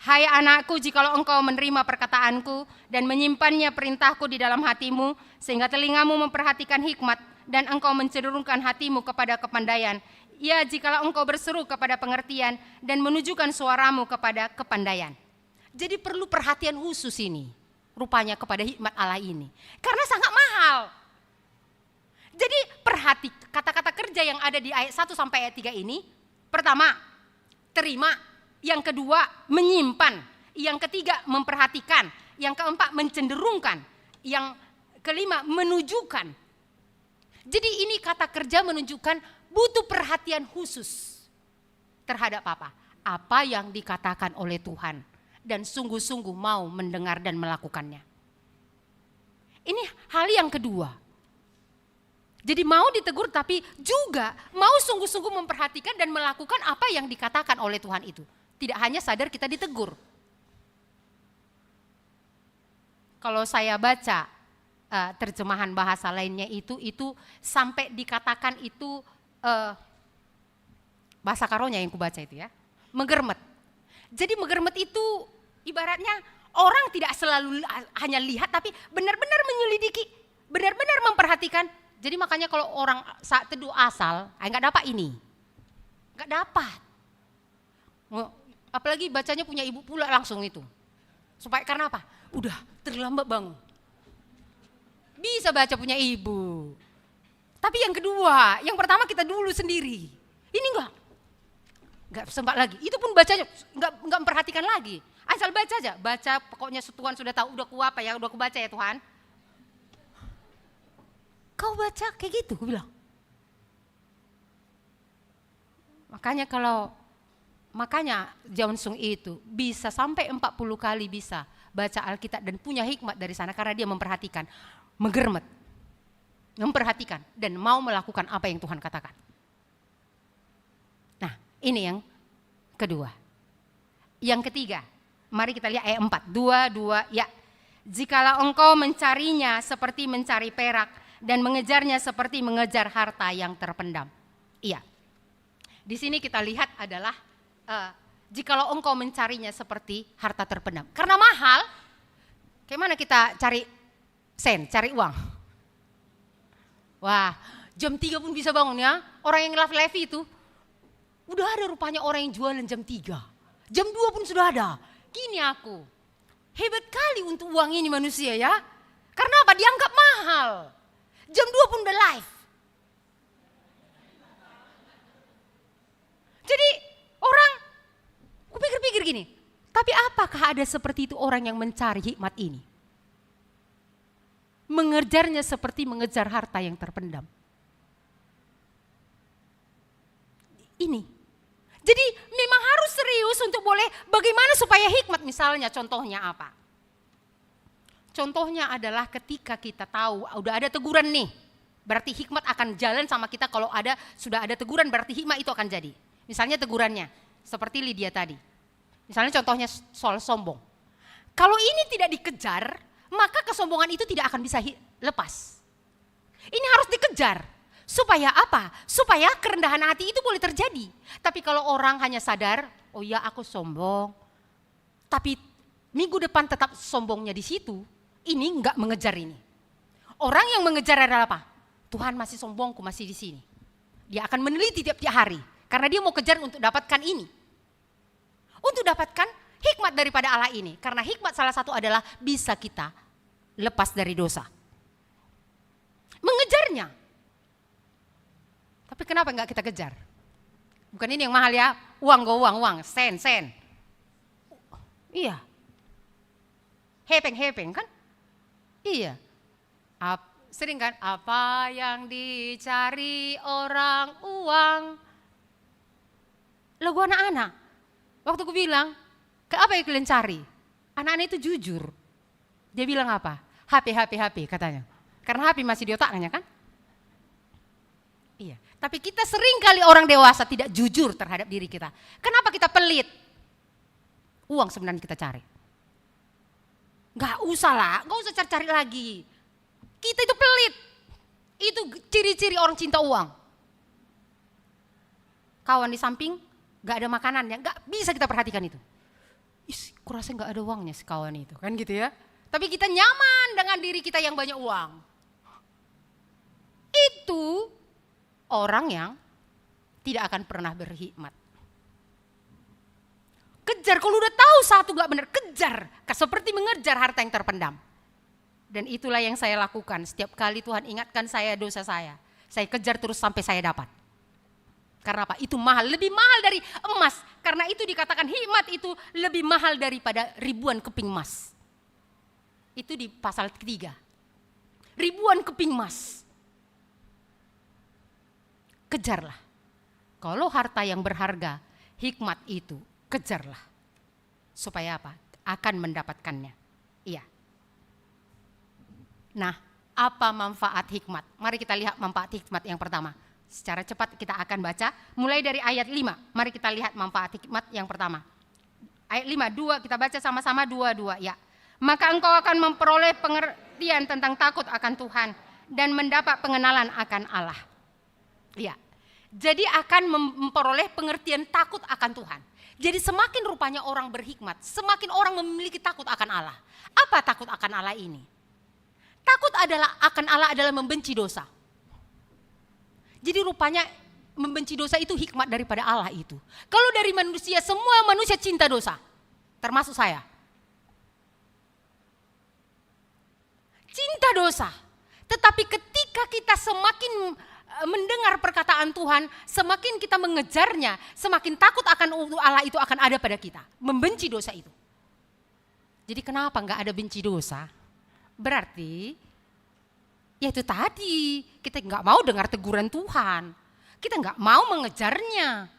Hai anakku, jikalau engkau menerima perkataanku dan menyimpannya perintahku di dalam hatimu, sehingga telingamu memperhatikan hikmat dan engkau mencenderungkan hatimu kepada kepandaian. Ya, jikalau engkau berseru kepada pengertian dan menunjukkan suaramu kepada kepandaian. Jadi perlu perhatian khusus ini, rupanya kepada hikmat Allah ini. Karena sangat mahal. Jadi perhati kata-kata kerja yang ada di ayat 1 sampai ayat 3 ini. Pertama, terima. Yang kedua, menyimpan. Yang ketiga, memperhatikan. Yang keempat, mencenderungkan. Yang kelima, menunjukkan. Jadi ini kata kerja menunjukkan butuh perhatian khusus terhadap apa? Apa yang dikatakan oleh Tuhan. Dan sungguh-sungguh mau mendengar dan melakukannya. Ini hal yang kedua. Jadi mau ditegur tapi juga mau sungguh-sungguh memperhatikan dan melakukan apa yang dikatakan oleh Tuhan itu. Tidak hanya sadar kita ditegur. Kalau saya baca terjemahan bahasa lainnya itu sampai dikatakan itu bahasa Karonya yang kubaca itu ya. Menggermet. Jadi menggermet itu ibaratnya orang tidak selalu hanya lihat tapi benar-benar menyelidiki, benar-benar memperhatikan. Jadi makanya kalau orang saat teduh asal, nggak dapat ini. Nggak dapat. Apalagi bacanya punya ibu pula langsung itu. Supaya karena apa? Udah terlambat bangun. Bisa baca punya ibu. Tapi yang kedua, yang pertama kita dulu sendiri. Ini enggak sempat lagi. Itu pun bacanya enggak memperhatikan lagi. Asal baca aja, baca pokoknya Tuhan sudah tahu, udah ku apa ya, udah ku baca ya Tuhan. Kau baca kayak gitu, aku bilang. Makanya Johnson itu bisa sampai 40 kali bisa baca Alkitab dan punya hikmat dari sana karena dia memperhatikan, menggermet, memperhatikan dan mau melakukan apa yang Tuhan katakan. Nah, ini yang kedua. Yang ketiga, mari kita lihat ayat 4. 2 ya. Jikalau engkau mencarinya seperti mencari perak dan mengejarnya seperti mengejar harta yang terpendam. Iya. Di sini kita lihat adalah jikalau engkau mencarinya seperti harta terpendam. Karena mahal, bagaimana kita cari cari uang? Wah, jam 3 pun bisa bangun ya. Orang yang live itu, udah ada rupanya orang yang jualan jam 3. Jam 2 pun sudah ada. Gini aku, hebat kali untuk uang ini manusia ya. Karena apa? Dianggap mahal. Jam 2 pun udah live. Jadi orang, kupikir-pikir gini, tapi apakah ada seperti itu orang yang mencari hikmat ini? Mengejarnya seperti mengejar harta yang terpendam. Ini. Jadi memang harus serius untuk boleh bagaimana supaya hikmat, misalnya contohnya apa? Contohnya adalah ketika kita tahu udah ada teguran nih, berarti hikmat akan jalan sama kita. Kalau sudah ada teguran berarti hikmat itu akan jadi. Misalnya tegurannya, seperti Lydia tadi. Misalnya contohnya soal sombong. Kalau ini tidak dikejar, maka kesombongan itu tidak akan bisa lepas. Ini harus dikejar. Supaya apa? Supaya kerendahan hati itu boleh terjadi. Tapi kalau orang hanya sadar, oh ya aku sombong. Tapi minggu depan tetap sombongnya di situ, ini enggak mengejar ini. Orang yang mengejar adalah apa? Tuhan masih sombongku, masih di sini. Dia akan meneliti tiap hari. Karena dia mau kejar untuk dapatkan ini. Untuk dapatkan hikmat daripada Allah ini. Karena hikmat salah satu adalah bisa kita lepas dari dosa. Mengejarnya. Tapi kenapa enggak kita kejar? Bukan ini yang mahal ya, uang, sen. Iya. Hepeng kan? Iya. Sering kan, apa yang dicari orang uang. Lagu anak-anak. Waktu aku bilang, apa yang kalian cari? Anak-anak itu jujur. Dia bilang apa? HP katanya. Karena HP masih di otaknya kan? Iya. Tapi kita sering kali orang dewasa tidak jujur terhadap diri kita. Kenapa kita pelit? Uang sebenarnya kita cari. Gak usah cari lagi. Kita itu pelit. Itu ciri-ciri orang cinta uang. Kawan di samping gak ada makanannya, gak bisa kita perhatikan itu. Kurasa gak ada uangnya si kawan itu, kan gitu ya. Tapi kita nyaman dengan diri kita yang banyak uang. Itu orang yang tidak akan pernah berhikmat. Kejar, kalau udah tahu satu gak benar, kejar. Seperti mengejar harta yang terpendam. Dan itulah yang saya lakukan. Setiap kali Tuhan ingatkan saya dosa saya kejar terus sampai saya dapat. Karena apa? Itu mahal, lebih mahal dari emas. Karena itu dikatakan hikmat itu lebih mahal daripada ribuan keping emas. Itu di pasal 3. Ribuan keping emas. Kejarlah. Kalau harta yang berharga, hikmat itu, kejarlah. Supaya apa? Akan mendapatkannya. Iya. Nah, apa manfaat hikmat? Mari kita lihat manfaat hikmat yang pertama. Secara cepat kita akan baca, mulai dari ayat 5. Mari kita lihat manfaat hikmat yang pertama. Ayat 5, kita baca sama-sama 2, ya. Maka engkau akan memperoleh pengertian tentang takut akan Tuhan dan mendapat pengenalan akan Allah. Ya. Jadi akan memperoleh pengertian takut akan Tuhan. Jadi semakin rupanya orang berhikmat, semakin orang memiliki takut akan Allah. Apa takut akan Allah ini? Takut akan Allah adalah membenci dosa. Jadi rupanya membenci dosa itu hikmat daripada Allah itu. Kalau dari manusia, semua manusia cinta dosa. Termasuk saya. Cinta dosa. Tetapi ketika kita semakin mendengar perkataan Tuhan, semakin kita mengejarnya, semakin takut akan Allah itu akan ada pada kita. Membenci dosa itu. Jadi kenapa enggak ada benci dosa? Berarti ya itu tadi, kita enggak mau dengar teguran Tuhan. Kita enggak mau mengejarnya.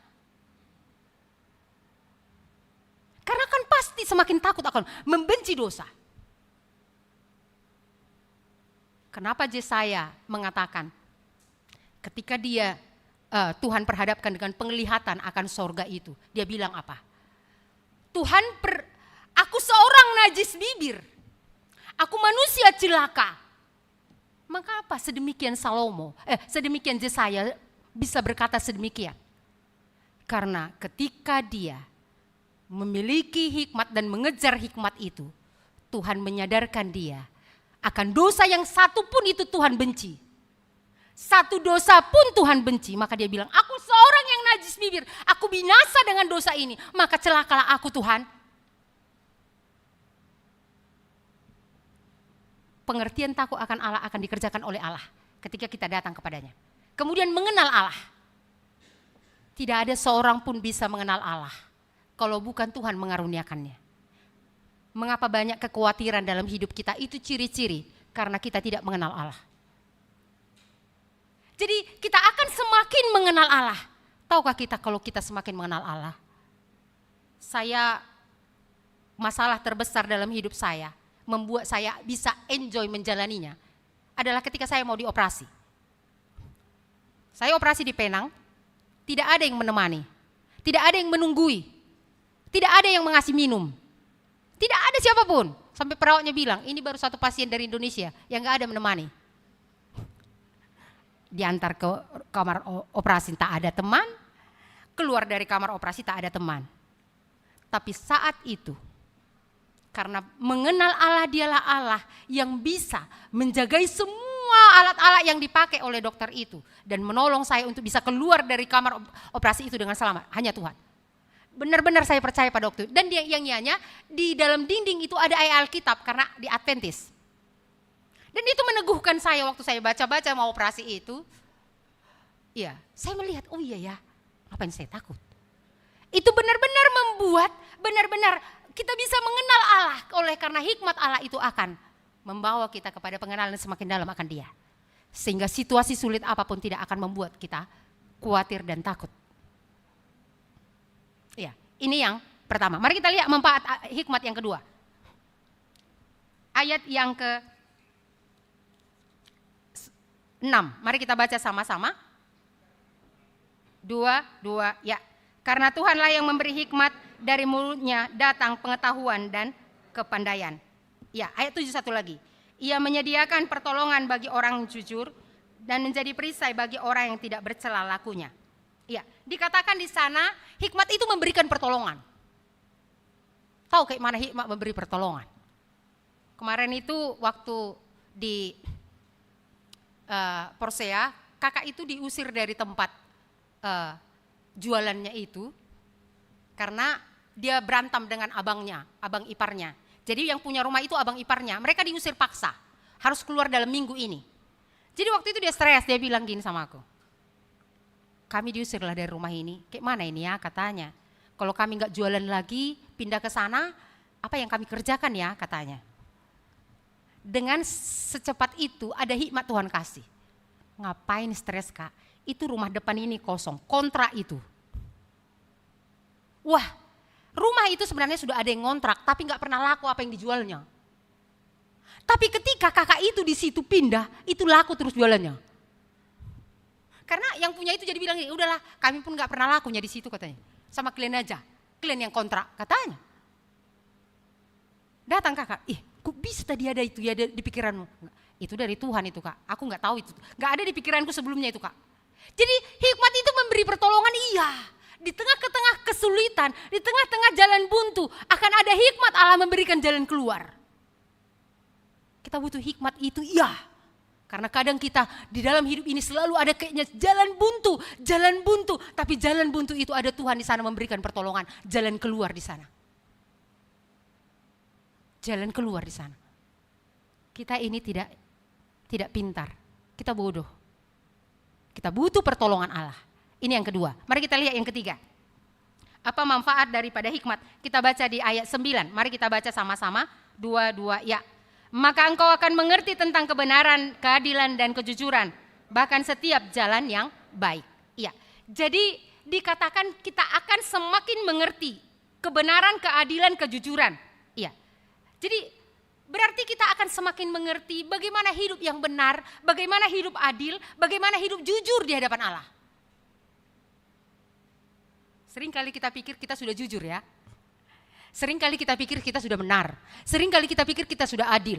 Karena kan pasti semakin takut akan membenci dosa. Kenapa Yesaya mengatakan ketika dia Tuhan perhadapkan dengan penglihatan akan sorga itu, dia bilang apa? Tuhan, aku seorang najis bibir, aku manusia celaka. Maka apa sedemikian sedemikian Yesaya bisa berkata sedemikian? Karena ketika dia memiliki hikmat dan mengejar hikmat itu, Tuhan menyadarkan dia akan dosa yang satu pun itu Tuhan benci. Satu dosa pun Tuhan benci, maka dia bilang, aku seorang yang najis bibir, aku binasa dengan dosa ini, maka celakalah aku Tuhan. Pengertian takut akan Allah akan dikerjakan oleh Allah ketika kita datang kepadanya. Kemudian mengenal Allah. Tidak ada seorang pun bisa mengenal Allah kalau bukan Tuhan mengaruniakannya. Mengapa banyak kekhawatiran dalam hidup kita? Itu ciri-ciri karena kita tidak mengenal Allah. Jadi kita akan semakin mengenal Allah. Tahukah kita kalau kita semakin mengenal Allah? Masalah terbesar dalam hidup saya, membuat saya bisa enjoy menjalaninya, adalah ketika saya mau dioperasi. Saya operasi di Penang, tidak ada yang menemani, tidak ada yang menunggui, tidak ada yang mengasih minum, tidak ada siapapun. Sampai perawatnya bilang, ini baru satu pasien dari Indonesia yang gak ada menemani. Diantar ke kamar operasi tak ada teman, keluar dari kamar operasi tak ada teman. Tapi saat itu, karena mengenal Allah, dialah Allah yang bisa menjagai semua alat-alat yang dipakai oleh dokter itu dan menolong saya untuk bisa keluar dari kamar operasi itu dengan selamat. Hanya Tuhan. Benar-benar saya percaya pada waktu itu. Dan dia yang nyanyi di dalam dinding itu ada ayat Alkitab karena di Adventis. Dan itu meneguhkan saya waktu saya baca-baca mau operasi itu. Iya, saya melihat, oh iya ya, ngapain saya takut? Itu benar-benar membuat, benar-benar kita bisa mengenal Allah. Oleh karena hikmat Allah itu akan membawa kita kepada pengenalan semakin dalam akan Dia. Sehingga situasi sulit apapun tidak akan membuat kita khawatir dan takut. Ya, ini yang pertama. Mari kita lihat manfaat hikmat yang kedua. Ayat yang ke-6. Mari kita baca sama-sama. 2, ya. Karena Tuhanlah yang memberi hikmat, dari mulutnya datang pengetahuan dan kepandaian. Ya, ayat 71 lagi. Ia menyediakan pertolongan bagi orang jujur dan menjadi perisai bagi orang yang tidak bercela lakunya. Ya, dikatakan di sana hikmat itu memberikan pertolongan. Tahu kayak mana hikmat memberi pertolongan? Kemarin itu waktu di Porsea, kakak itu diusir dari tempat jualannya itu karena dia berantem dengan abangnya, abang iparnya. Jadi yang punya rumah itu abang iparnya, mereka diusir paksa, harus keluar dalam minggu ini. Jadi waktu itu dia stres, dia bilang gini sama aku, kami diusirlah dari rumah ini, kayak mana ini ya katanya. Kalau kami nggak jualan lagi, pindah ke sana, apa yang kami kerjakan ya katanya. Dengan secepat itu ada hikmat Tuhan kasih. Ngapain stres kak, itu rumah depan ini kosong, kontrak itu. Wah, rumah itu sebenarnya sudah ada yang ngontrak, tapi nggak pernah laku apa yang dijualnya. Tapi ketika kakak itu di situ pindah, itu laku terus jualannya. Karena yang punya itu jadi bilang, udahlah kami pun gak pernah lakunya di situ katanya. Sama klien aja, klien yang kontrak katanya. Datang kakak, kok bisa tadi ada itu ya di pikiranmu? Itu dari Tuhan itu kak, aku gak tahu itu. Gak ada di pikiranku sebelumnya itu kak. Jadi hikmat itu memberi pertolongan iya. Di tengah-tengah kesulitan, di tengah-tengah jalan buntu, akan ada hikmat Allah memberikan jalan keluar. Kita butuh hikmat itu iya. Karena kadang kita di dalam hidup ini selalu ada kayaknya jalan buntu, tapi jalan buntu itu ada Tuhan di sana memberikan pertolongan, jalan keluar di sana. Jalan keluar di sana. Kita ini tidak pintar, kita bodoh. Kita butuh pertolongan Allah. Ini yang kedua. Mari kita lihat yang ketiga. Apa manfaat daripada hikmat? Kita baca di ayat 9. Mari kita baca sama-sama. 2, ya. Maka engkau akan mengerti tentang kebenaran, keadilan, dan kejujuran. Bahkan setiap jalan yang baik. Iya. Jadi dikatakan kita akan semakin mengerti kebenaran, keadilan, kejujuran. Iya. Jadi berarti kita akan semakin mengerti bagaimana hidup yang benar, bagaimana hidup adil, bagaimana hidup jujur di hadapan Allah. Seringkali kita pikir kita sudah jujur ya. Seringkali kita pikir kita sudah benar. Seringkali kita pikir kita sudah adil.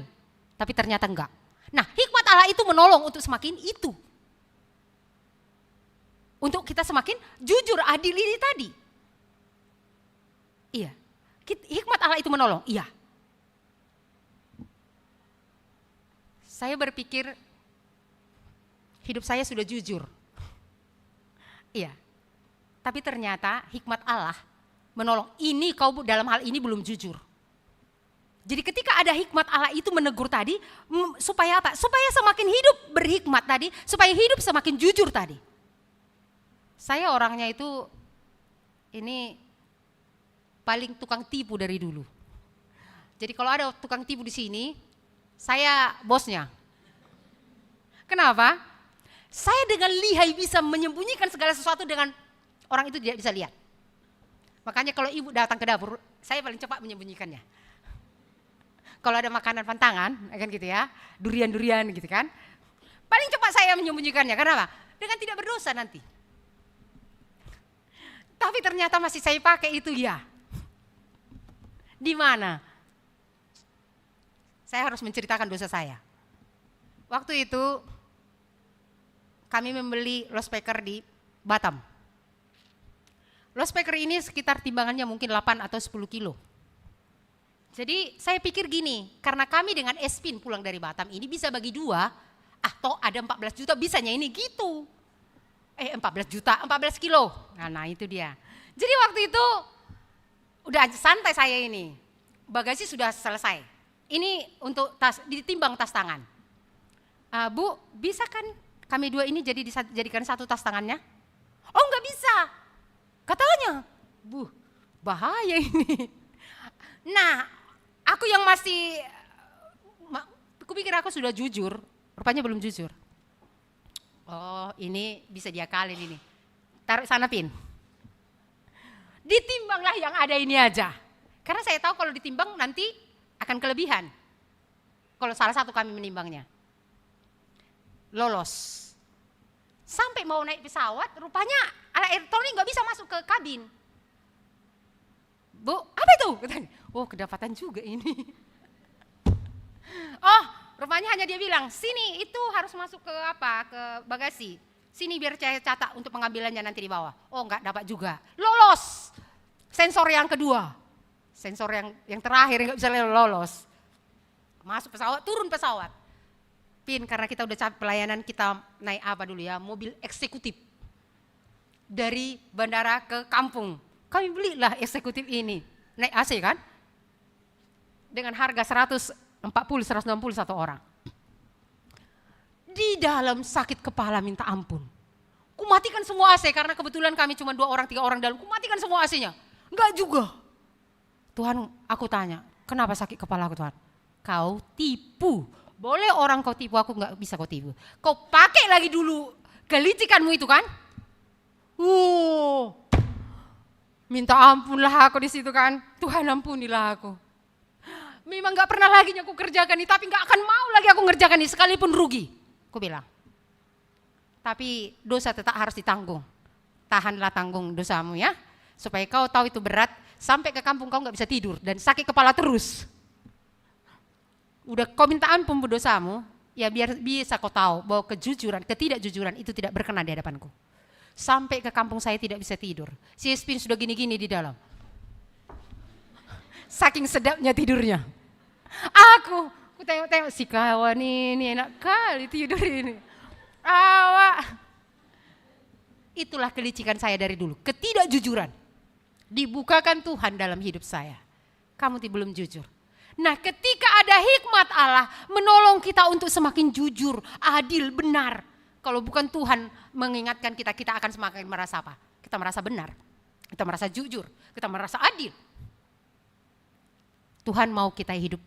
Tapi ternyata enggak. Nah, hikmat Allah itu menolong untuk semakin itu. Untuk kita semakin jujur, adil ini tadi. Iya. Hikmat Allah itu menolong, iya. Saya berpikir hidup saya sudah jujur. Iya. Tapi ternyata hikmat Allah menolong. Ini kau dalam hal ini belum jujur. Jadi ketika ada hikmat Allah itu menegur tadi, supaya apa? Supaya semakin hidup berhikmat tadi, supaya hidup semakin jujur tadi. Saya orangnya itu ini paling tukang tipu dari dulu. Jadi kalau ada tukang tipu di sini, saya bosnya. Kenapa? Saya dengan lihai bisa menyembunyikan segala sesuatu dengan orang itu tidak bisa lihat. Makanya kalau ibu datang ke dapur, saya paling cepat menyembunyikannya. Kalau ada makanan pantangan, kan gitu ya, durian-durian gitu kan. Paling cepat saya menyembunyikannya, kenapa? Dengan tidak berdosa nanti. Tapi ternyata masih saya pakai itu ya. Di mana? Saya harus menceritakan dosa saya. Waktu itu kami membeli loudspeaker di Batam. Loudspeaker ini sekitar timbangannya mungkin 8 atau 10 kilo. Jadi saya pikir gini, karena kami dengan Espin pulang dari Batam ini bisa bagi 2, toh ada 14 juta bisanya ini gitu. 14 juta, 14 kilo. Nah itu dia. Jadi waktu itu Udah santai saya ini. Bagasi sudah selesai. Ini untuk tas, ditimbang tas tangan. Bu, bisa kan kami dua ini dijadikan satu tas tangannya? Oh nggak bisa. Katanya, Bu, bahaya ini. Nah, aku yang masih, kupikir aku sudah jujur, rupanya belum jujur. Oh ini bisa diakalin ini. Taruh sana Pin. Ditimbanglah yang ada ini aja. Karena saya tahu kalau ditimbang nanti akan kelebihan. Kalau salah satu kami menimbangnya. Lolos. Sampai mau naik pesawat, rupanya alat elektronik nggak bisa masuk ke kabin. Bu, apa itu? Katanya, oh kedapatan juga ini. Oh, rupanya hanya dia bilang, sini itu harus masuk ke bagasi. Sini biar saya catat untuk pengambilannya nanti di bawah. Oh enggak dapat juga. Lolos. Sensor yang kedua. Sensor yang terakhir yang nggak bisa lolos. Masuk pesawat, turun pesawat. Pin, karena kita udah capek pelayanan, kita naik apa dulu ya? Mobil eksekutif. Dari bandara ke kampung. Kami belilah eksekutif ini. Naik AC kan? Dengan harga 160 satu orang. Di dalam sakit kepala minta ampun. Kumatikan semua AC karena kebetulan kami cuma 2 orang 3 orang dalam. Kumatikan semua AC-nya. Enggak juga. Tuhan, aku tanya, kenapa sakit kepala aku Tuhan? Kau tipu. Boleh orang kau tipu, aku enggak bisa kau tipu. Kau pakai lagi dulu kelicikanmu itu kan? Minta ampunlah aku di situ kan. Tuhan ampunilah aku. Memang enggak pernah lagi aku kerjakan ini, tapi enggak akan mau lagi aku ngerjakan ini sekalipun rugi. Aku bilang. Tapi dosa tetap harus ditanggung. Tahanlah tanggung dosamu ya. Supaya kau tahu itu berat, sampai ke kampung kau enggak bisa tidur dan sakit kepala terus. Udah kau minta ampun dosamu, ya biar bisa kau tahu bahwa ketidakjujuran itu tidak berkenan di hadapanku. Sampai ke kampung saya tidak bisa tidur. Si Espin sudah gini-gini di dalam. Saking sedapnya tidurnya. Aku tengok-tengok si kawan ini enak kali tidur ini. Awak. Itulah kelicikan saya dari dulu. Ketidakjujuran. Dibukakan Tuhan dalam hidup saya. Kamu belum jujur. Nah ketika ada hikmat Allah menolong kita untuk semakin jujur, adil, benar. Kalau bukan Tuhan mengingatkan kita, kita akan semakin merasa apa? Kita merasa benar, kita merasa jujur, kita merasa adil. Tuhan mau kita hidup.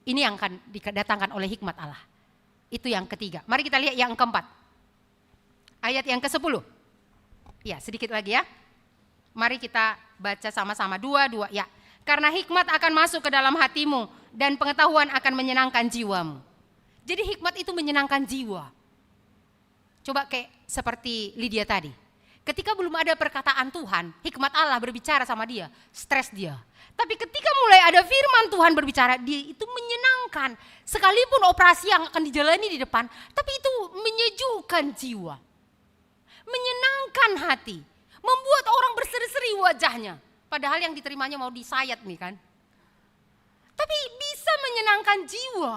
Ini yang akan didatangkan oleh hikmat Allah. Itu yang ketiga. Mari kita lihat yang keempat. Ayat yang ke-10. Ya sedikit lagi ya. Mari kita baca sama-sama. 2 ya. Karena hikmat akan masuk ke dalam hatimu dan pengetahuan akan menyenangkan jiwamu. Jadi hikmat itu menyenangkan jiwa. Coba kayak seperti Lydia tadi. Ketika belum ada perkataan Tuhan, hikmat Allah berbicara sama dia, stres dia. Tapi ketika mulai ada firman Tuhan berbicara, dia itu menyenangkan. Sekalipun operasi yang akan dijalani di depan, tapi itu menyejukkan jiwa. Menyenangkan hati. Membuat orang berseri-seri wajahnya. Padahal yang diterimanya mau disayat nih kan. Tapi bisa menyenangkan jiwa.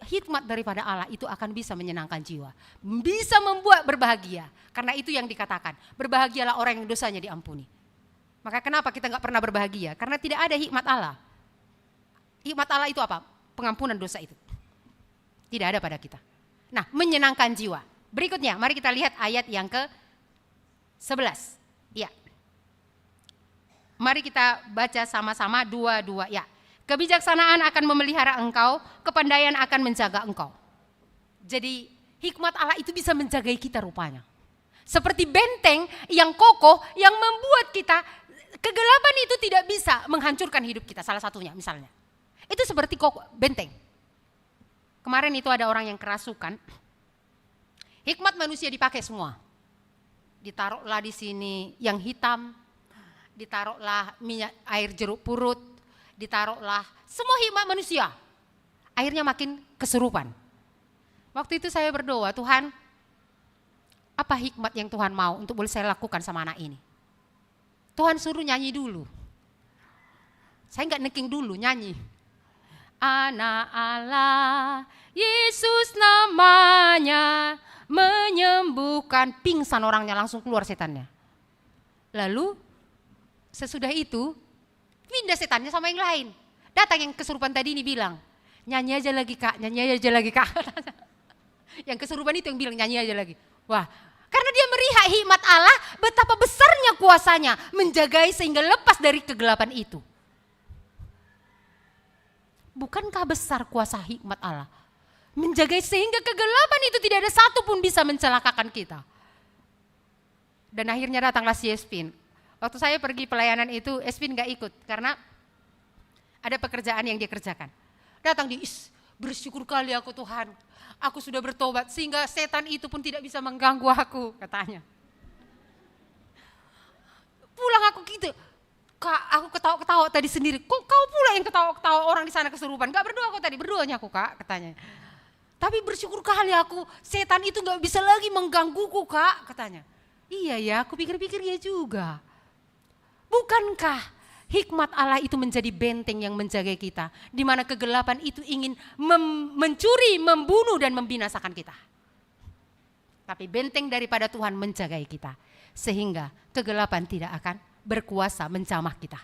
Hikmat daripada Allah itu akan bisa menyenangkan jiwa. Bisa membuat berbahagia. Karena itu yang dikatakan. Berbahagialah orang yang dosanya diampuni. Maka kenapa kita gak pernah berbahagia? Karena tidak ada hikmat Allah. Hikmat Allah itu apa? Pengampunan dosa itu. Tidak ada pada kita. Nah, menyenangkan jiwa. Berikutnya, mari kita lihat ayat yang ke-11. Ya. Mari kita baca sama-sama 2 ya. Kebijaksanaan akan memelihara engkau, kepandaian akan menjaga engkau. Jadi hikmat Allah itu bisa menjaga kita rupanya. Seperti benteng yang kokoh yang membuat kita, kegelapan itu tidak bisa menghancurkan hidup kita, salah satunya misalnya. Itu seperti kokoh, benteng. Kemarin itu ada orang yang kerasukan, hikmat manusia dipakai semua. Ditaruhlah di sini yang hitam, ditaruhlah minyak air jeruk purut, ditaruhlah semua hikmat manusia. Akhirnya makin kesurupan. Waktu itu saya berdoa, Tuhan, apa hikmat yang Tuhan mau untuk boleh saya lakukan sama anak ini? Tuhan suruh nyanyi dulu. Saya enggak neking dulu, nyanyi. Anak Allah, Yesus namanya, menyembuhkan. Pingsan orangnya, langsung keluar setannya. Lalu Sesudah itu, pindah setannya sama yang lain. Datang yang kesurupan tadi ini bilang, nyanyi aja lagi kak, nyanyi aja lagi kak. Yang kesurupan itu yang bilang nyanyi aja lagi. Wah, karena dia melihat hikmat Allah, betapa besarnya kuasanya menjagai sehingga lepas dari kegelapan itu. Bukankah besar kuasa hikmat Allah? Menjagai sehingga kegelapan itu tidak ada satu pun bisa mencelakakan kita. Dan akhirnya datanglah si Espin. Waktu saya pergi pelayanan itu, Espin gak ikut karena ada pekerjaan yang dia kerjakan. Datang dia, bersyukur kali aku Tuhan. Aku sudah bertobat sehingga setan itu pun tidak bisa mengganggu aku, katanya. Pulang aku gitu, Kak, aku ketawa-ketawa tadi sendiri. Kok kau pula yang ketawa-ketawa orang di sana kesurupan? Gak berdoa kok tadi, berdoanya aku kak, katanya. Tapi bersyukur kali aku, setan itu gak bisa lagi menggangguku kak, katanya. Iya ya, aku pikir-pikir ya juga. Bukankah hikmat Allah itu menjadi benteng yang menjaga kita, di mana kegelapan itu ingin mencuri, membunuh dan membinasakan kita. Tapi benteng daripada Tuhan menjagai kita, sehingga kegelapan tidak akan berkuasa menjamah kita.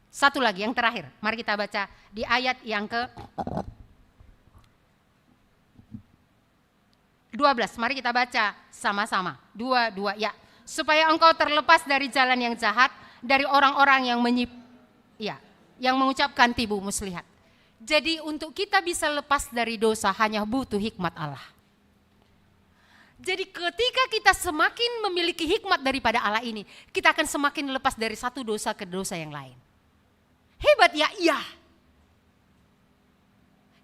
Satu lagi yang terakhir, mari kita baca di ayat yang ke-12. Mari kita baca sama-sama. 2 ya. Supaya engkau terlepas dari jalan yang jahat, dari orang-orang yang mengucapkan tibu muslihat. Jadi untuk kita bisa lepas dari dosa hanya butuh hikmat Allah. Jadi ketika kita semakin memiliki hikmat daripada Allah ini, kita akan semakin lepas dari satu dosa ke dosa yang lain. Hebat ya? Iya.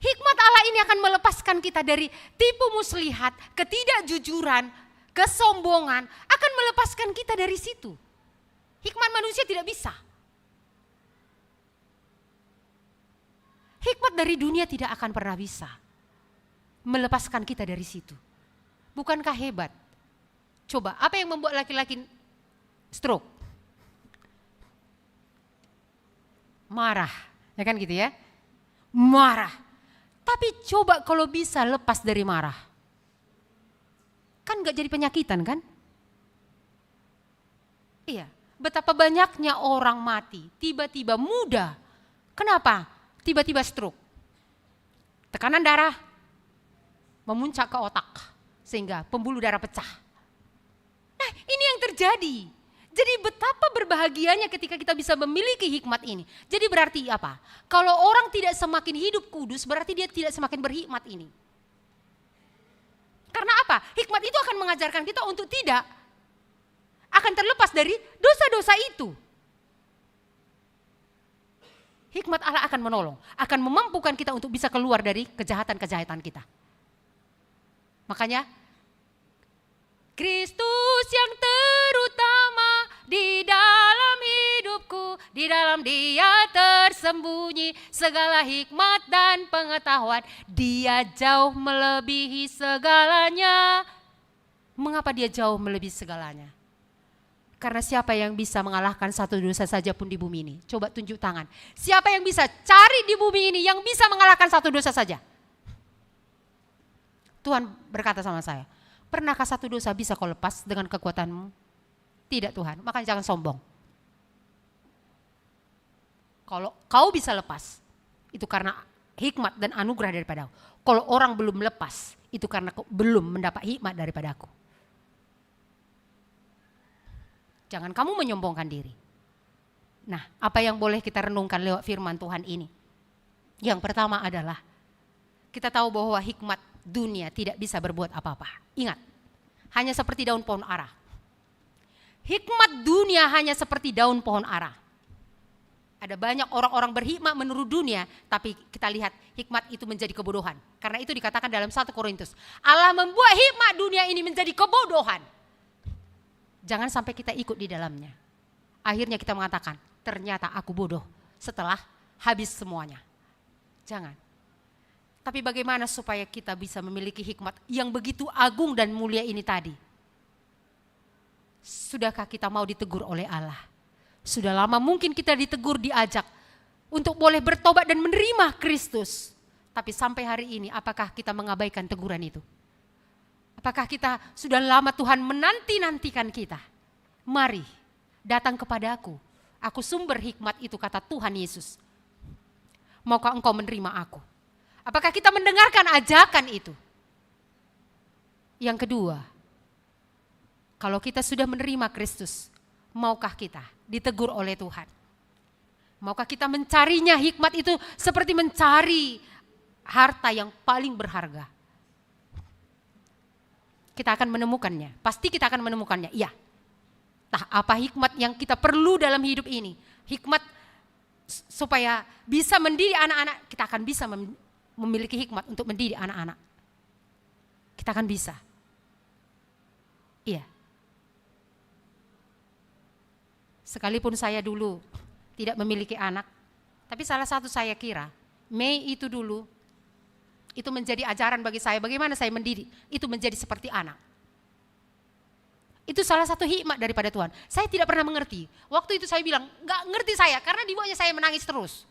Hikmat Allah ini akan melepaskan kita dari tipu muslihat, ketidakjujuran, kesombongan, akan melepaskan kita dari situ. Hikmat manusia tidak bisa. Hikmat dari dunia tidak akan pernah bisa melepaskan kita dari situ. Bukankah hebat? Coba, apa yang membuat laki-laki stroke? Marah, ya kan gitu ya? Marah. Tapi coba kalau bisa lepas dari marah. Kan gak jadi penyakitan kan? Iya, betapa banyaknya orang mati, tiba-tiba muda. Kenapa? Tiba-tiba stroke. Tekanan darah memuncak ke otak. Sehingga pembuluh darah pecah. Nah ini yang terjadi. Jadi betapa berbahagianya ketika kita bisa memiliki hikmat ini. Jadi berarti apa? Kalau orang tidak semakin hidup kudus berarti dia tidak semakin berhikmat ini. Karena apa? Hikmat itu akan mengajarkan kita untuk tidak akan terlepas dari dosa-dosa itu. Hikmat Allah akan menolong, akan memampukan kita untuk bisa keluar dari kejahatan-kejahatan kita. Makanya Kristus yang terutama di dalam hidupku, di dalam Dia tersembunyi segala hikmat dan pengetahuan. Dia jauh melebihi segalanya. Mengapa Dia jauh melebihi segalanya? Karena siapa yang bisa mengalahkan satu dosa saja pun di bumi ini? Coba tunjuk tangan. Siapa yang bisa cari di bumi ini yang bisa mengalahkan satu dosa saja? Tuhan berkata sama saya, pernahkah satu dosa bisa kau lepas dengan kekuatanmu? Tidak Tuhan, makanya jangan sombong. Kalau kau bisa lepas, itu karena hikmat dan anugerah daripada aku. Kalau orang belum lepas, itu karena kau belum mendapat hikmat daripada aku. Jangan kamu menyombongkan diri. Nah, apa yang boleh kita renungkan lewat firman Tuhan ini? Yang pertama adalah, kita tahu bahwa hikmat dunia tidak bisa berbuat apa-apa. Ingat, hanya seperti daun pohon ara. Hikmat dunia hanya seperti daun pohon ara. Ada banyak orang-orang berhikmat menurut dunia, tapi kita lihat hikmat itu menjadi kebodohan. Karena itu dikatakan dalam 1 Korintus, Allah membuat hikmat dunia ini menjadi kebodohan. Jangan sampai kita ikut di dalamnya. Akhirnya kita mengatakan, ternyata aku bodoh setelah habis semuanya. Jangan. Tapi bagaimana supaya kita bisa memiliki hikmat yang begitu agung dan mulia ini tadi? Sudahkah kita mau ditegur oleh Allah? Sudah lama mungkin kita ditegur, diajak untuk boleh bertobat dan menerima Kristus. Tapi sampai hari ini apakah kita mengabaikan teguran itu? Apakah kita sudah lama Tuhan menanti-nantikan kita? Mari datang kepadaku. Aku sumber hikmat itu, kata Tuhan Yesus. Maukah engkau menerima aku? Apakah kita mendengarkan ajakan itu? Yang kedua, kalau kita sudah menerima Kristus, maukah kita ditegur oleh Tuhan? Maukah kita mencarinya hikmat itu seperti mencari harta yang paling berharga? Kita akan menemukannya, pasti kita akan menemukannya, iya. Nah, apa hikmat yang kita perlu dalam hidup ini? Hikmat supaya bisa mendidik anak-anak, kita akan bisa memiliki hikmat untuk mendidik anak-anak. Kita akan bisa. Iya. Sekalipun saya dulu tidak memiliki anak, tapi salah satu saya kira, Mei itu dulu, itu menjadi ajaran bagi saya, bagaimana saya mendidik, itu menjadi seperti anak. Itu salah satu hikmat daripada Tuhan. Saya tidak pernah mengerti. Waktu itu saya bilang, gak ngerti saya, karena di bawahnya saya menangis terus.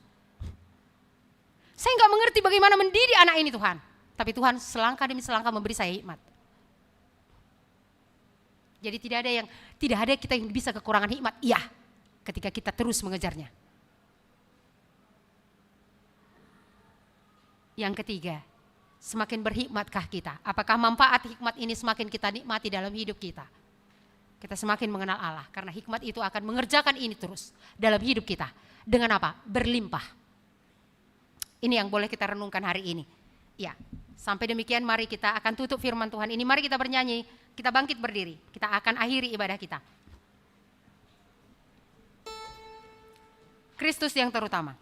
Saya gak mengerti bagaimana mendidik anak ini Tuhan. Tapi Tuhan selangkah demi selangkah memberi saya hikmat. Jadi tidak ada kita yang bisa kekurangan hikmat. Iya, ketika kita terus mengejarnya. Yang ketiga, semakin berhikmatkah kita? Apakah manfaat hikmat ini semakin kita nikmati dalam hidup kita? Kita semakin mengenal Allah, karena hikmat itu akan mengerjakan ini terus dalam hidup kita. Dengan apa? Berlimpah. Ini yang boleh kita renungkan hari ini. Ya, sampai demikian mari kita akan tutup firman Tuhan ini. Mari kita bernyanyi, kita bangkit berdiri. Kita akan akhiri ibadah kita. Kristus yang terutama.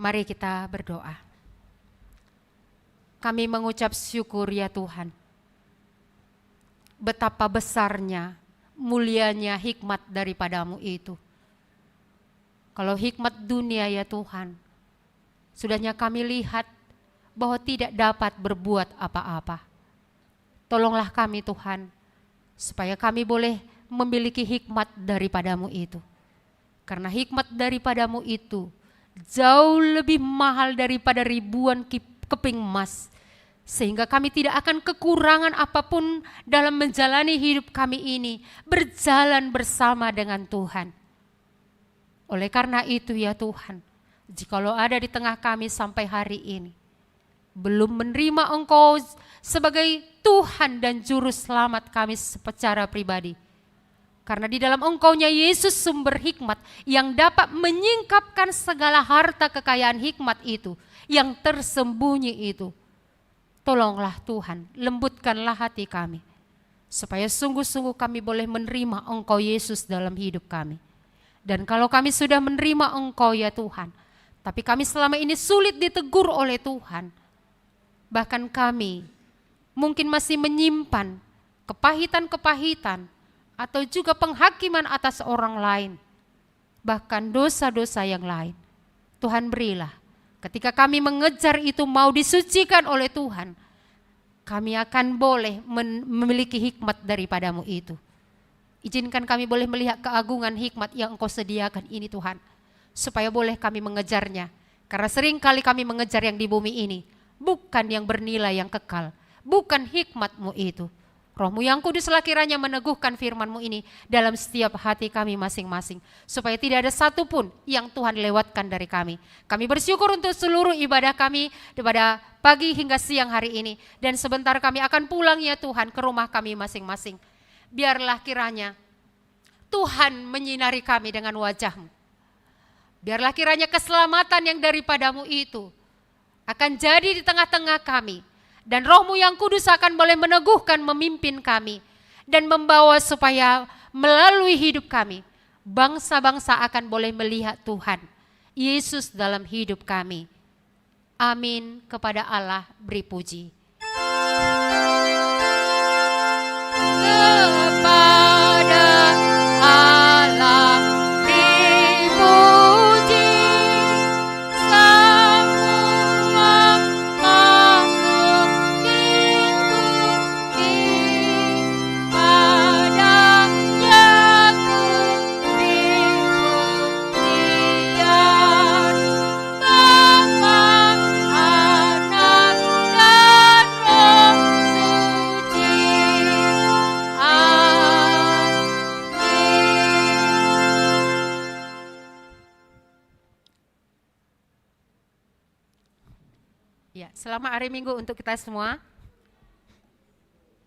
Mari kita berdoa. Kami mengucap syukur ya Tuhan. Betapa besarnya, mulianya hikmat daripadamu itu. Kalau hikmat dunia ya Tuhan, sudahnya kami lihat bahwa tidak dapat berbuat apa-apa. Tolonglah kami Tuhan, supaya kami boleh memiliki hikmat daripadamu itu. Karena hikmat daripadamu itu jauh lebih mahal daripada ribuan keping emas. Sehingga kami tidak akan kekurangan apapun dalam menjalani hidup kami ini. Berjalan bersama dengan Tuhan. Oleh karena itu ya Tuhan, jikalau ada di tengah kami sampai hari ini, belum menerima Engkau sebagai Tuhan dan Juru Selamat kami secara pribadi. Karena di dalam Engkau-Nya Yesus sumber hikmat yang dapat menyingkapkan segala harta kekayaan hikmat itu, yang tersembunyi itu. Tolonglah Tuhan, lembutkanlah hati kami, supaya sungguh-sungguh kami boleh menerima Engkau Yesus dalam hidup kami. Dan kalau kami sudah menerima Engkau ya Tuhan, tapi kami selama ini sulit ditegur oleh Tuhan, bahkan kami mungkin masih menyimpan kepahitan-kepahitan atau juga penghakiman atas orang lain, bahkan dosa-dosa yang lain. Tuhan berilah, ketika kami mengejar itu mau disucikan oleh Tuhan, kami akan boleh memiliki hikmat daripadamu itu. Izinkan kami boleh melihat keagungan hikmat yang Engkau sediakan ini Tuhan, supaya boleh kami mengejarnya. Karena sering kali kami mengejar yang di bumi ini, bukan yang bernilai yang kekal, bukan hikmat-Mu itu. Roh-Mu yang kuduslah kiranya meneguhkan firman-Mu ini dalam setiap hati kami masing-masing, supaya tidak ada satupun yang Tuhan lewatkan dari kami. Kami bersyukur untuk seluruh ibadah kami pada pagi hingga siang hari ini, dan sebentar kami akan pulang ya Tuhan ke rumah kami masing-masing. Biarlah kiranya Tuhan menyinari kami dengan wajah-Mu. Biarlah kiranya keselamatan yang daripadamu itu akan jadi di tengah-tengah kami. Dan Roh-Mu yang kudus akan boleh meneguhkan, memimpin kami. Dan membawa supaya melalui hidup kami, bangsa-bangsa akan boleh melihat Tuhan Yesus dalam hidup kami. Amin. Kepada Allah beri puji. Kepada Allah beri puji, semua makhluk dipuji, padanya ku beri pujian, Bapa, Anak, dan Roh Suci. Ya, selamat hari Minggu untuk kita semua.